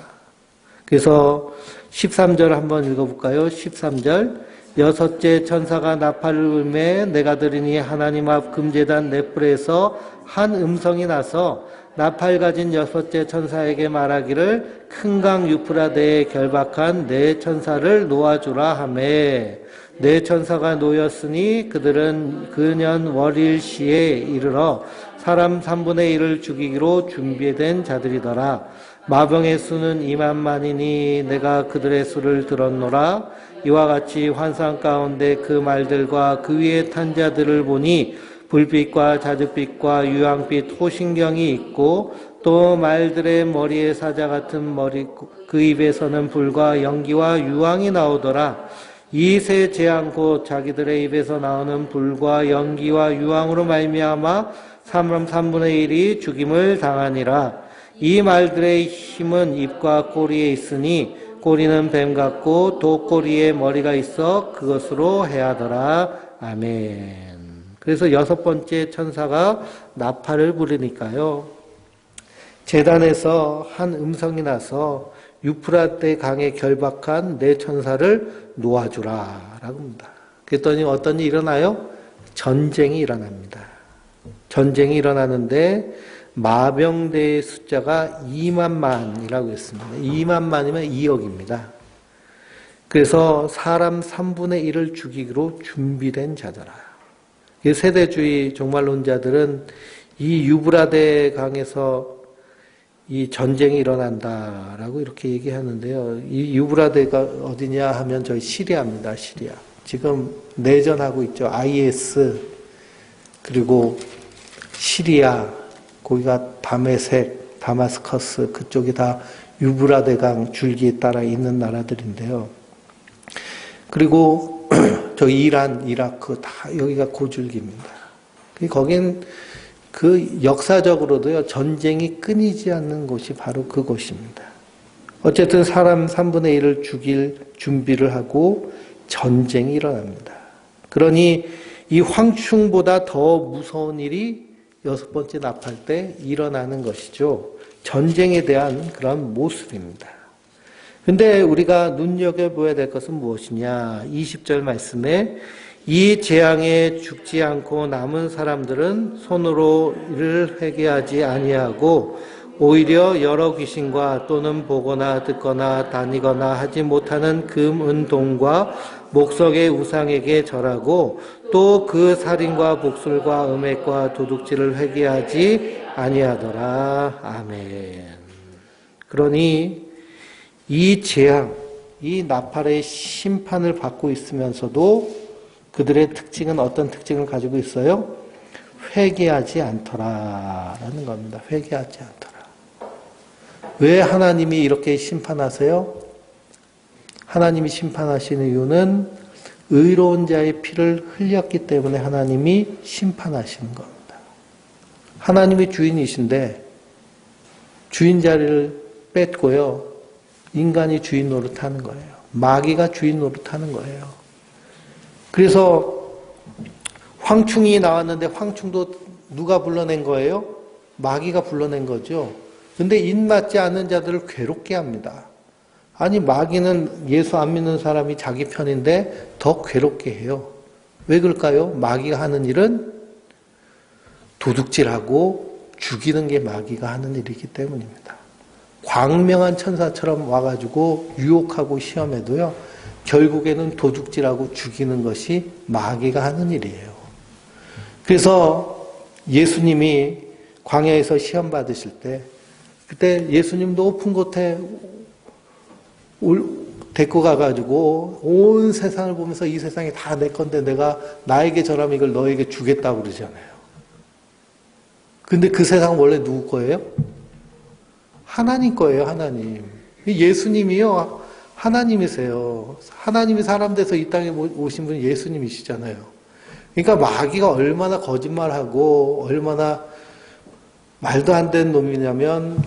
그래서 13절 한번 읽어볼까요? 13절 여섯째 천사가 나팔을 울매 내가 들으니 하나님 앞 금제단 넷불에서 한 음성이 나서 나팔 가진 여섯째 천사에게 말하기를 큰 강 유프라데에 결박한 네 천사를 놓아주라 하매 네 천사가 놓였으니 그들은 그년 월일시에 이르러 사람 3분의 1을 죽이기로 준비된 자들이더라. 마병의 수는 2만만이니 내가 그들의 수를 들었노라. 이와 같이 환상 가운데 그 말들과 그 위에 탄 자들을 보니 불빛과 자줏빛과 유황빛 호신경이 있고 또 말들의 머리에 사자 같은 머리 그 입에서는 불과 연기와 유황이 나오더라. 이 세 재앙 곧 자기들의 입에서 나오는 불과 연기와 유황으로 말미암아 사람 3분의 1이 죽임을 당하니라. 이 말들의 힘은 입과 꼬리에 있으니 꼬리는 뱀 같고 독꼬리에 머리가 있어 그것으로 해하더라. 아멘. 그래서 여섯 번째 천사가 나팔을 부르니까요. 제단에서 한 음성이 나서 유프라테 강에 결박한 네 천사를 놓아주라 라고 합니다. 그랬더니 어떤 일이 일어나요? 전쟁이 일어납니다. 전쟁이 일어나는데 마병대의 숫자가 2만만이라고 했습니다. 2만만이면 2억입니다. 그래서 사람 3분의 1을 죽이기로 준비된 자더라. 세대주의 종말론자들은 이 유브라데 강에서 이 전쟁이 일어난다라고 이렇게 얘기하는데요. 이 유브라데가 어디냐 하면 저희 시리아입니다. 시리아. 지금 내전하고 있죠. IS 그리고 시리아 거기가 다메섹, 다마스커스 그쪽이 다 유브라데 강 줄기에 따라 있는 나라들인데요. 그리고 저기 이란, 이라크 다 여기가 고줄기입니다. 거긴 그 역사적으로도요 전쟁이 끊이지 않는 곳이 바로 그곳입니다. 어쨌든 사람 3분의 1을 죽일 준비를 하고 전쟁이 일어납니다. 그러니 이 황충보다 더 무서운 일이 여섯 번째 나팔 때 일어나는 것이죠. 전쟁에 대한 그런 모습입니다. 근데 우리가 눈여겨보아야 될 것은 무엇이냐? 20절 말씀에 이 재앙에 죽지 않고 남은 사람들은 손으로 이를 회개하지 아니하고 오히려 여러 귀신과 또는 보거나 듣거나 다니거나 하지 못하는 금, 은, 동과 목석의 우상에게 절하고 또 그 살인과 복술과 음행과 도둑질을 회개하지 아니하더라. 아멘. 그러니 이 재앙, 이 나팔의 심판을 받고 있으면서도 그들의 특징은 어떤 특징을 가지고 있어요? 회개하지 않더라라는 겁니다. 회개하지 않더라. 왜 하나님이 이렇게 심판하세요? 하나님이 심판하시는 이유는 의로운 자의 피를 흘렸기 때문에 하나님이 심판하시는 겁니다. 하나님이 주인이신데 주인 자리를 뺏고요. 인간이 주인 노릇하는 거예요. 마귀가 주인 노릇하는 거예요. 그래서 황충이 나왔는데 황충도 누가 불러낸 거예요? 마귀가 불러낸 거죠. 근데 입맞지 않는 자들을 괴롭게 합니다. 아니 마귀는 예수 안 믿는 사람이 자기 편인데 더 괴롭게 해요. 왜 그럴까요? 마귀가 하는 일은 도둑질하고 죽이는 게 마귀가 하는 일이기 때문입니다. 광명한 천사처럼 와가지고 유혹하고 시험해도요. 결국에는 도둑질하고 죽이는 것이 마귀가 하는 일이에요. 그래서 예수님이 광야에서 시험 받으실 때 그때 예수님도 오픈 곳에 데리고 가가지고 온 세상을 보면서 이 세상이 다 내 건데 내가 나에게 절하면 이걸 너에게 주겠다고 그러잖아요. 근데 그 세상은 원래 누구 거예요? 하나님 거예요, 하나님. 예수님이요, 하나님이세요. 하나님이 사람 돼서 이 땅에 오신 분이 예수님이시잖아요. 그러니까 마귀가 얼마나 거짓말하고 얼마나 말도 안 되는 놈이냐면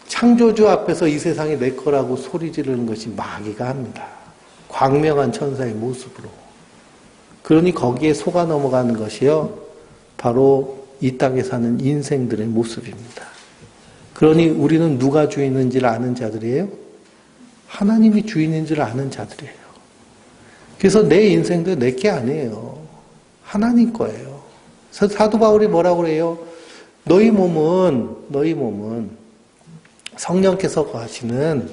창조주 앞에서 이 세상이 내 거라고 소리 지르는 것이 마귀가 합니다. 광명한 천사의 모습으로. 그러니 거기에 속아 넘어가는 것이요. 바로 이 땅에 사는 인생들의 모습입니다. 그러니 우리는 누가 주인인지를 아는 자들이에요? 하나님이 주인인 줄 아는 자들이에요. 그래서 내 인생도 내게 아니에요. 하나님 거예요. 사도 바울이 뭐라고 그래요? 너희 몸은 성령께서 거하시는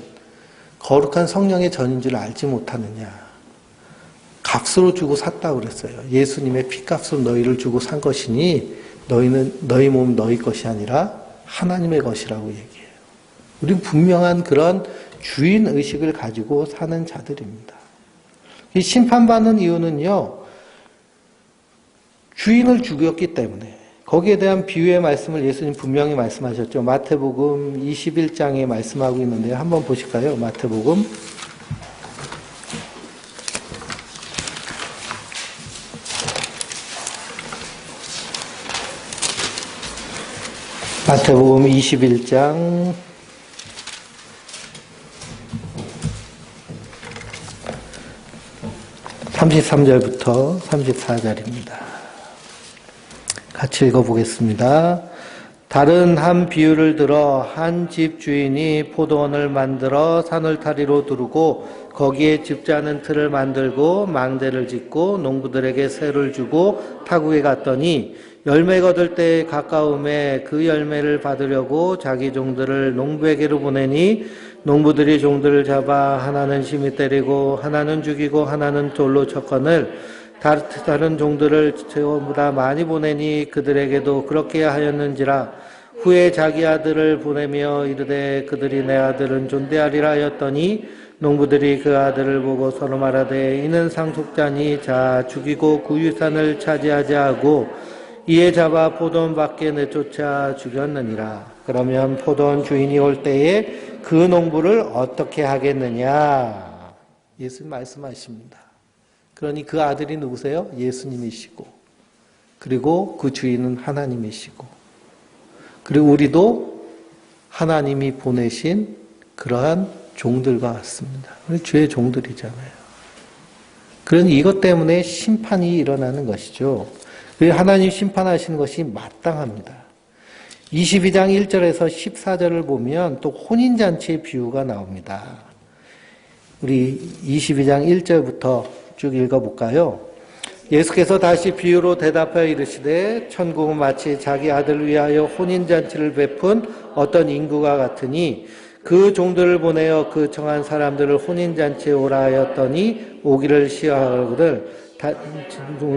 거룩한 성령의 전인 줄 알지 못하느냐. 값으로 주고 샀다고 그랬어요. 예수님의 피값으로 너희를 주고 산 것이니 너희 몸은 너희 것이 아니라 하나님의 것이라고 얘기해요. 우리는 분명한 그런 주인의식을 가지고 사는 자들입니다. 이 심판받는 이유는요. 주인을 죽였기 때문에 거기에 대한 비유의 말씀을 예수님 분명히 말씀하셨죠. 마태복음 21장에 말씀하고 있는데요. 한번 보실까요? 마태복음 21장 33절부터 34절입니다. 같이 읽어보겠습니다. 다른 한 비유를 들어 한 집 주인이 포도원을 만들어 산울타리로 두르고 거기에 집자는 틀을 만들고 망대를 짓고 농부들에게 세를 주고 타국에 갔더니 열매 거둘 때에 가까움에 그 열매를 받으려고 자기 종들을 농부에게로 보내니 농부들이 종들을 잡아 하나는 심히 때리고 하나는 죽이고 하나는 돌로 쳤거늘 다른 종들을 저보다 많이 보내니 그들에게도 그렇게 하였는지라. 후에 자기 아들을 보내며 이르되 그들이 내 아들은 존대하리라 하였더니 농부들이 그 아들을 보고 서로 말하되 이는 상속자니 자 죽이고 그 유산을 차지하자 하고 이에 잡아 포도원 밖에 내쫓아 죽였느니라. 그러면 포도원 주인이 올 때에 그 농부를 어떻게 하겠느냐. 예수님 말씀하십니다. 그러니 그 아들이 누구세요? 예수님이시고 그리고 그 주인은 하나님이시고 그리고 우리도 하나님이 보내신 그러한 종들과 같습니다. 우리 주의 종들이잖아요. 그러니 이것 때문에 심판이 일어나는 것이죠. 하나님 심판하시는 것이 마땅합니다. 22장 1절에서 14절을 보면 또 혼인잔치의 비유가 나옵니다. 우리 22장 1절부터 쭉 읽어볼까요? 예수께서 다시 비유로 대답하여 이르시되 천국은 마치 자기 아들을 위하여 혼인잔치를 베푼 어떤 인구가 같으니 그 종들을 보내어 그 청한 사람들을 혼인잔치에 오라 하였더니 오기를 시하거늘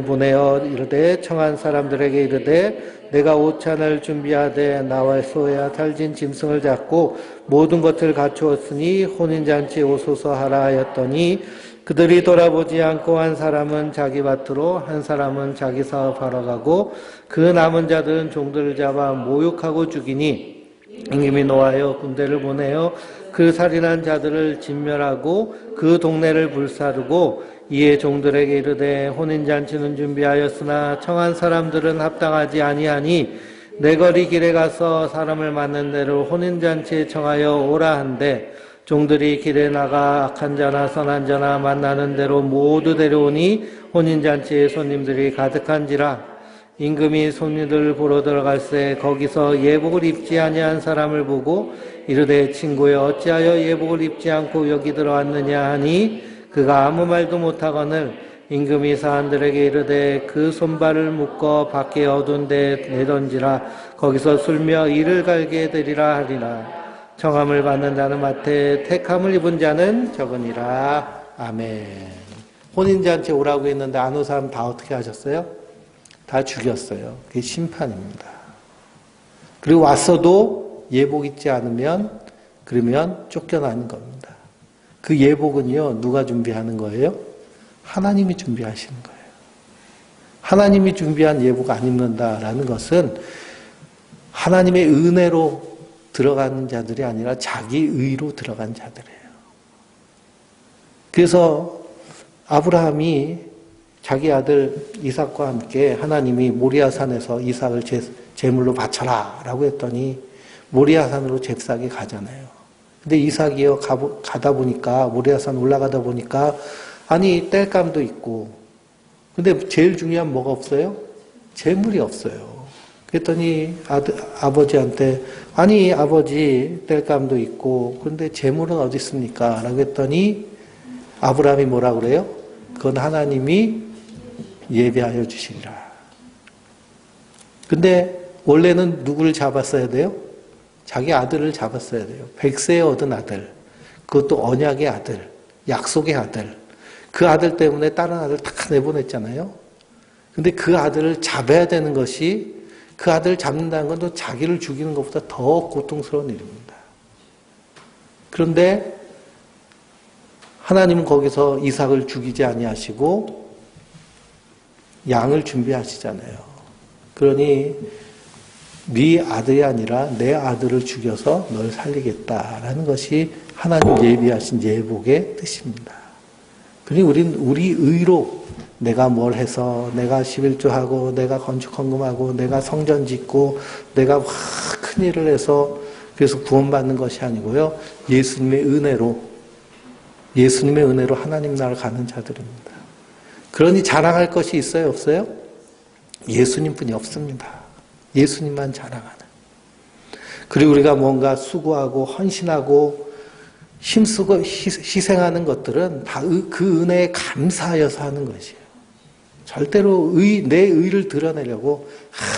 보내어 이르되 청한 사람들에게 이르되 내가 오찬을 준비하되 나와 소야 탈진 짐승을 잡고 모든 것을 갖추었으니 혼인잔치에 오소서 하라 하였더니 그들이 돌아보지 않고 한 사람은 자기 밭으로 한 사람은 자기 사업하러 가고 그 남은 자들은 종들을 잡아 모욕하고 죽이니 임금이 노하여 군대를 보내어 그 살인한 자들을 진멸하고 그 동네를 불사르고 이에 종들에게 이르되 혼인잔치는 준비하였으나 청한 사람들은 합당하지 아니하니 내 거리 길에 가서 사람을 맞는 대로 혼인잔치에 청하여 오라 한데 종들이 길에 나가 악한 자나 선한 자나 만나는 대로 모두 데려오니 혼인잔치에 손님들이 가득한지라 임금이 손님들을 보러 들어갈새 거기서 예복을 입지 아니한 사람을 보고 이르되 친구여 어찌하여 예복을 입지 않고 여기 들어왔느냐 하니 그가 아무 말도 못하거늘 임금이 사람들에게 이르되 그 손발을 묶어 밖에 어두운 데 내던지라 거기서 술며 이를 갈게 되리라 하리라. 청함을 받는 자는 마태 택함을 입은 자는 적으니라. 아멘. 혼인잔치에 오라고 했는데 안 온 사람 다 어떻게 하셨어요? 다 죽였어요. 그게 심판입니다. 그리고 왔어도 예복 입지 않으면 그러면 쫓겨나는 겁니다. 그 예복은요 누가 준비하는 거예요? 하나님이 준비하시는 거예요. 하나님이 준비한 예복 안 입는다라는 것은 하나님의 은혜로 들어가는 자들이 아니라 자기 의로 들어간 자들이에요. 그래서 아브라함이 자기 아들 이삭과 함께 하나님이 모리아산에서 이삭을 제물로 바쳐라 라고 했더니 모리아산으로 잽싸게 가잖아요. 근데 이삭이요 가다 보니까 모리아산 올라가다 보니까 아니 땔감도 있고 근데 제일 중요한 뭐가 없어요? 제물이 없어요. 그랬더니 아버지한테 아니 아버지 땔감도 있고 그런데 제물은 어디 있습니까? 라고 했더니 아브라함이 뭐라 그래요? 그건 하나님이 예비하여 주시리라. 근데 원래는 누구를 잡았어야 돼요? 자기 아들을 잡았어야 돼요. 백세에 얻은 아들, 그것도 언약의 아들, 약속의 아들. 그 아들 때문에 다른 아들 다 내보냈잖아요. 근데 그 아들을 잡아야 되는 것이 그 아들을 잡는다는 건 또 자기를 죽이는 것보다 더 고통스러운 일입니다. 그런데 하나님은 거기서 이삭을 죽이지 아니하시고 양을 준비하시잖아요. 그러니 네 아들이 아니라 내 아들을 죽여서 널 살리겠다라는 것이 하나님 예비하신 예복의 뜻입니다. 그러니 우리 의로 내가 뭘 해서 내가 11조하고 내가 건축헌금하고 내가 성전 짓고 내가 큰 일을 해서 그래서 구원받는 것이 아니고요. 예수님의 은혜로 하나님 나라를 가는 자들입니다. 그러니 자랑할 것이 있어요? 없어요? 예수님뿐이 없습니다. 예수님만 자랑하는. 그리고 우리가 뭔가 수고하고 헌신하고 힘쓰고 희생하는 것들은 다 그 은혜에 감사하여서 하는 것이에요. 절대로 내 의를 드러내려고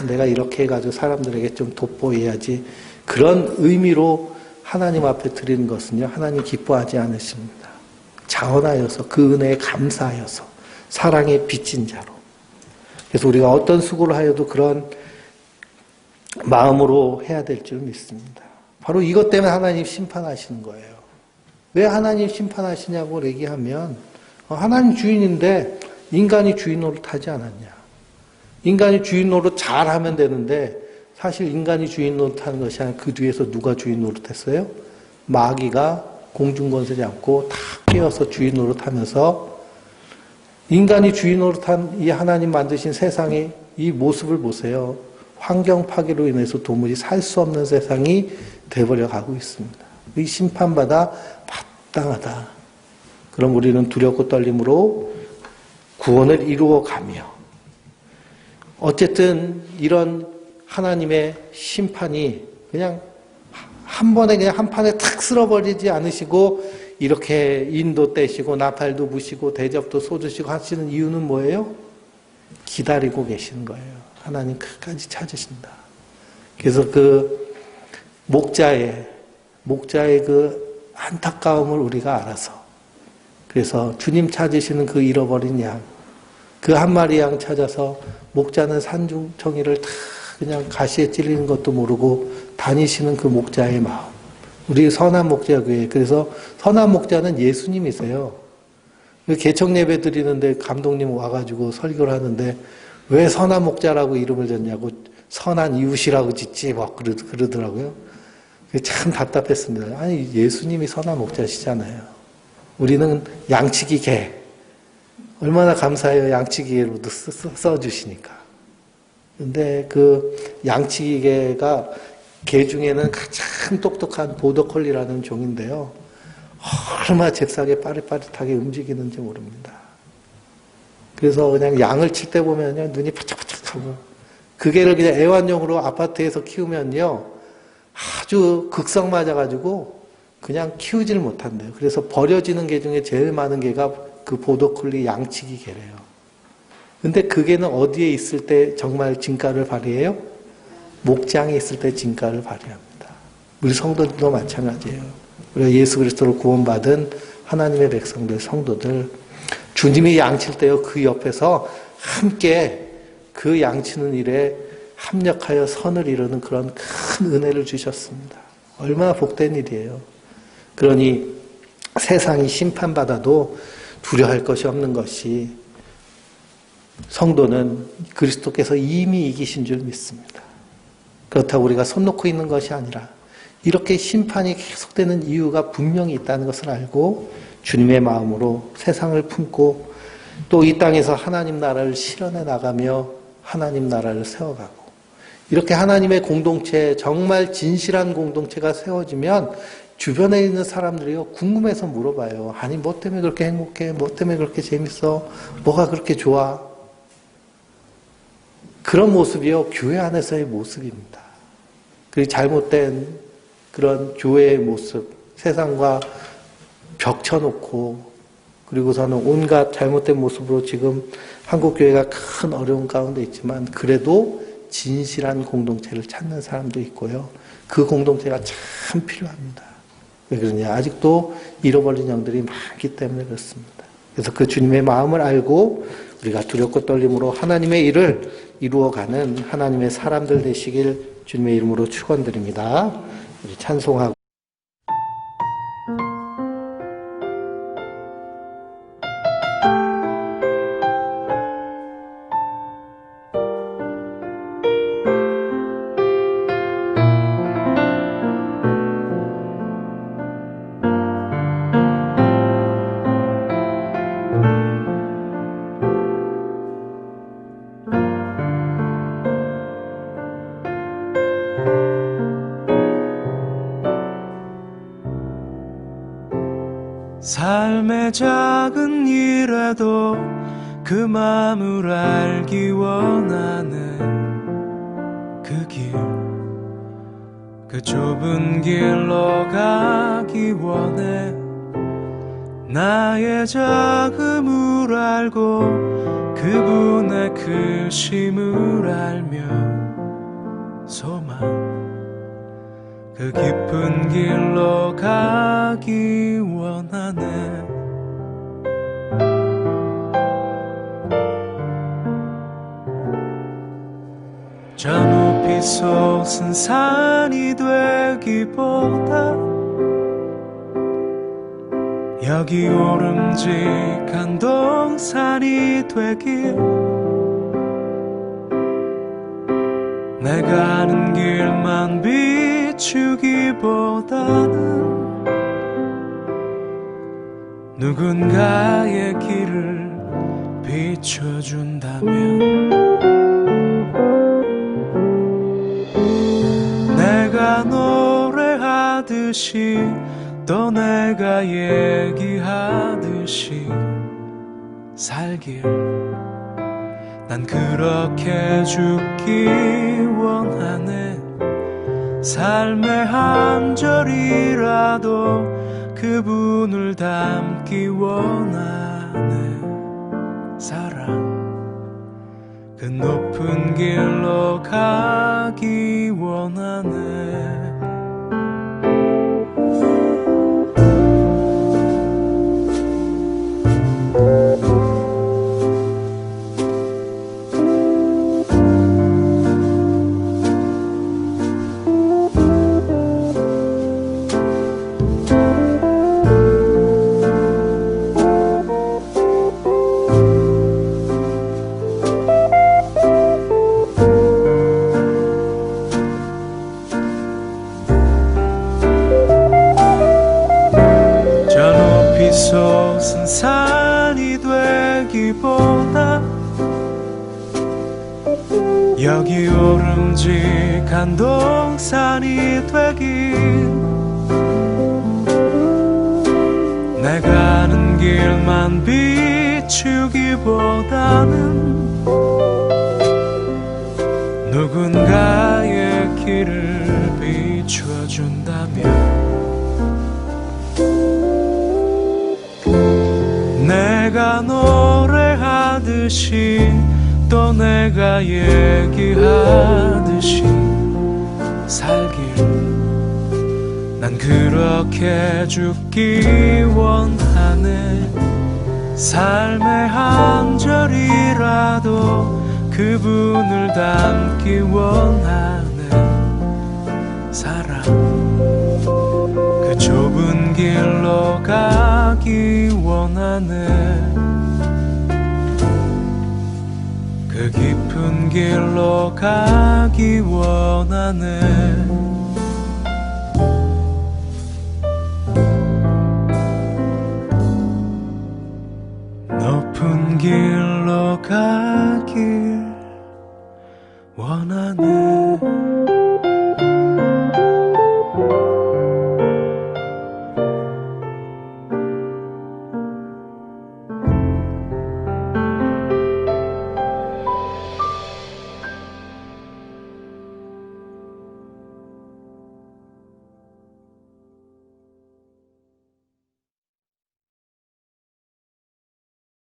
내가 이렇게 해가지고 사람들에게 좀 돋보여야지 그런 의미로 하나님 앞에 드리는 것은요. 하나님 기뻐하지 않으십니다. 자원하여서 그 은혜에 감사하여서 사랑에 빚진 자로. 그래서 우리가 어떤 수고를 하여도 그런 마음으로 해야 될 줄 믿습니다. 바로 이것 때문에 하나님 심판하시는 거예요. 왜 하나님 심판하시냐고 얘기하면 하나님 주인인데 인간이 주인 노릇하지 않았냐. 인간이 주인 노릇 잘하면 되는데 사실 인간이 주인 노릇하는 것이 아니라 그 뒤에서 누가 주인 노릇했어요? 마귀가 공중권세 잡고 다 깨어서 주인 노릇하면서 인간이 주인 노릇한 이 하나님 만드신 세상의 이 모습을 보세요. 환경 파괴로 인해서 도무지 살 수 없는 세상이 돼버려 가고 있습니다. 이 심판받아 마땅하다. 그럼 우리는 두렵고 떨림으로 구원을 이루어가며 어쨌든 이런 하나님의 심판이 그냥 한 번에 그냥 한 판에 탁 쓸어버리지 않으시고 이렇게 인도 떼시고 나팔도 부시고 대접도 쏟으시고 하시는 이유는 뭐예요? 기다리고 계시는 거예요. 하나님 끝까지 찾으신다. 그래서 그 목자의 그 안타까움을 우리가 알아서, 그래서 주님 찾으시는 그 잃어버린 양, 그 한 마리 양 찾아서 목자는 산중청이를 다 그냥 가시에 찔리는 것도 모르고 다니시는 그 목자의 마음. 우리 선한 목자교회, 그래서 선한 목자는 예수님이세요. 개척 예배 드리는데 감독님 와가지고 설교를 하는데 왜 선한 목자라고 이름을 졌냐고, 선한 이웃이라고 짓지 막 그러더라고요. 참 답답했습니다. 아니, 예수님이 선한 목자시잖아요. 우리는 양치기 개. 얼마나 감사해요. 양치기 개로도 써주시니까. 근데 그 양치기 개가 개 중에는 가장 똑똑한 보더콜리라는 종인데요. 얼마나 잽싸게 빠릿빠릿하게 움직이는지 모릅니다. 그래서 그냥 양을 칠 때 보면요, 눈이 바짝바짝하고, 그 개를 그냥 애완용으로 아파트에서 키우면요, 아주 극성 맞아가지고 그냥 키우지를 못한대요. 그래서 버려지는 개 중에 제일 많은 개가 그 보더콜리 양치기 개래요. 근데 그 개는 어디에 있을 때 정말 진가를 발휘해요? 목장에 있을 때 진가를 발휘합니다. 우리 성도들도 마찬가지예요. 우리가 예수 그리스도로 구원받은 하나님의 백성들, 성도들, 주님이 양칠 때요, 그 옆에서 함께 그 양치는 일에 합력하여 선을 이루는 그런 큰 은혜를 주셨습니다. 얼마나 복된 일이에요. 그러니 세상이 심판받아도 두려워할 것이 없는 것이, 성도는 그리스도께서 이미 이기신 줄 믿습니다. 그렇다고 우리가 손 놓고 있는 것이 아니라 이렇게 심판이 계속되는 이유가 분명히 있다는 것을 알고 주님의 마음으로 세상을 품고 또 이 땅에서 하나님 나라를 실현해 나가며 하나님 나라를 세워가고, 이렇게 하나님의 공동체, 정말 진실한 공동체가 세워지면 주변에 있는 사람들이요, 궁금해서 물어봐요. 아니, 뭐 때문에 그렇게 행복해? 뭐 때문에 그렇게 재밌어? 뭐가 그렇게 좋아? 그런 모습이요, 교회 안에서의 모습입니다. 그 잘못된 그런 교회의 모습, 세상과 벽쳐놓고, 그리고서는 온갖 잘못된 모습으로 지금 한국교회가 큰 어려움 가운데 있지만, 그래도 진실한 공동체를 찾는 사람도 있고요. 그 공동체가 참 필요합니다. 왜 그러냐? 아직도 잃어버린 영들이 많기 때문에 그렇습니다. 그래서 그 주님의 마음을 알고 우리가 두렵고 떨림으로 하나님의 일을 이루어가는 하나님의 사람들 되시길 주님의 이름으로 축원드립니다. 우리 찬송하고 삶의 작은 일에도 그 마음을 알기 원하는 그 길, 그 좁은 길로 가기 원해. 나의 작음을 알고 그분의 크심을 알며 소망, 그 깊은 길로 가기 원하네. 저 높이 솟은 산이 되기보다 여기 오름직한 동산이 되길, 내가 아는 길만 비추기보다는 누군가의 길을 비춰준다면, 내가 노래하듯이 또 내가 얘기하듯이 살길, 난 그렇게 죽기 원하네. 삶의 한 절이라도 그분을 닮기 원하네. 사랑, 그 높은 길로 가기 원하네. 솟은 산이 되기보다 여기 오름직한 동산이 되길, 내가 가는 길만 비추기보다는 누군가의 길을 비춰준다면 내가 노래하듯이 또 내가 얘기하듯이 살길, 난 그렇게 죽기 원하네. 삶의 한 절이라도 그분을 닮기 원하네. 사랑, 그 좁은 길로 가기 원하네. 그 깊은 길로 가기 원하네. 높은 길로 가길 원하네.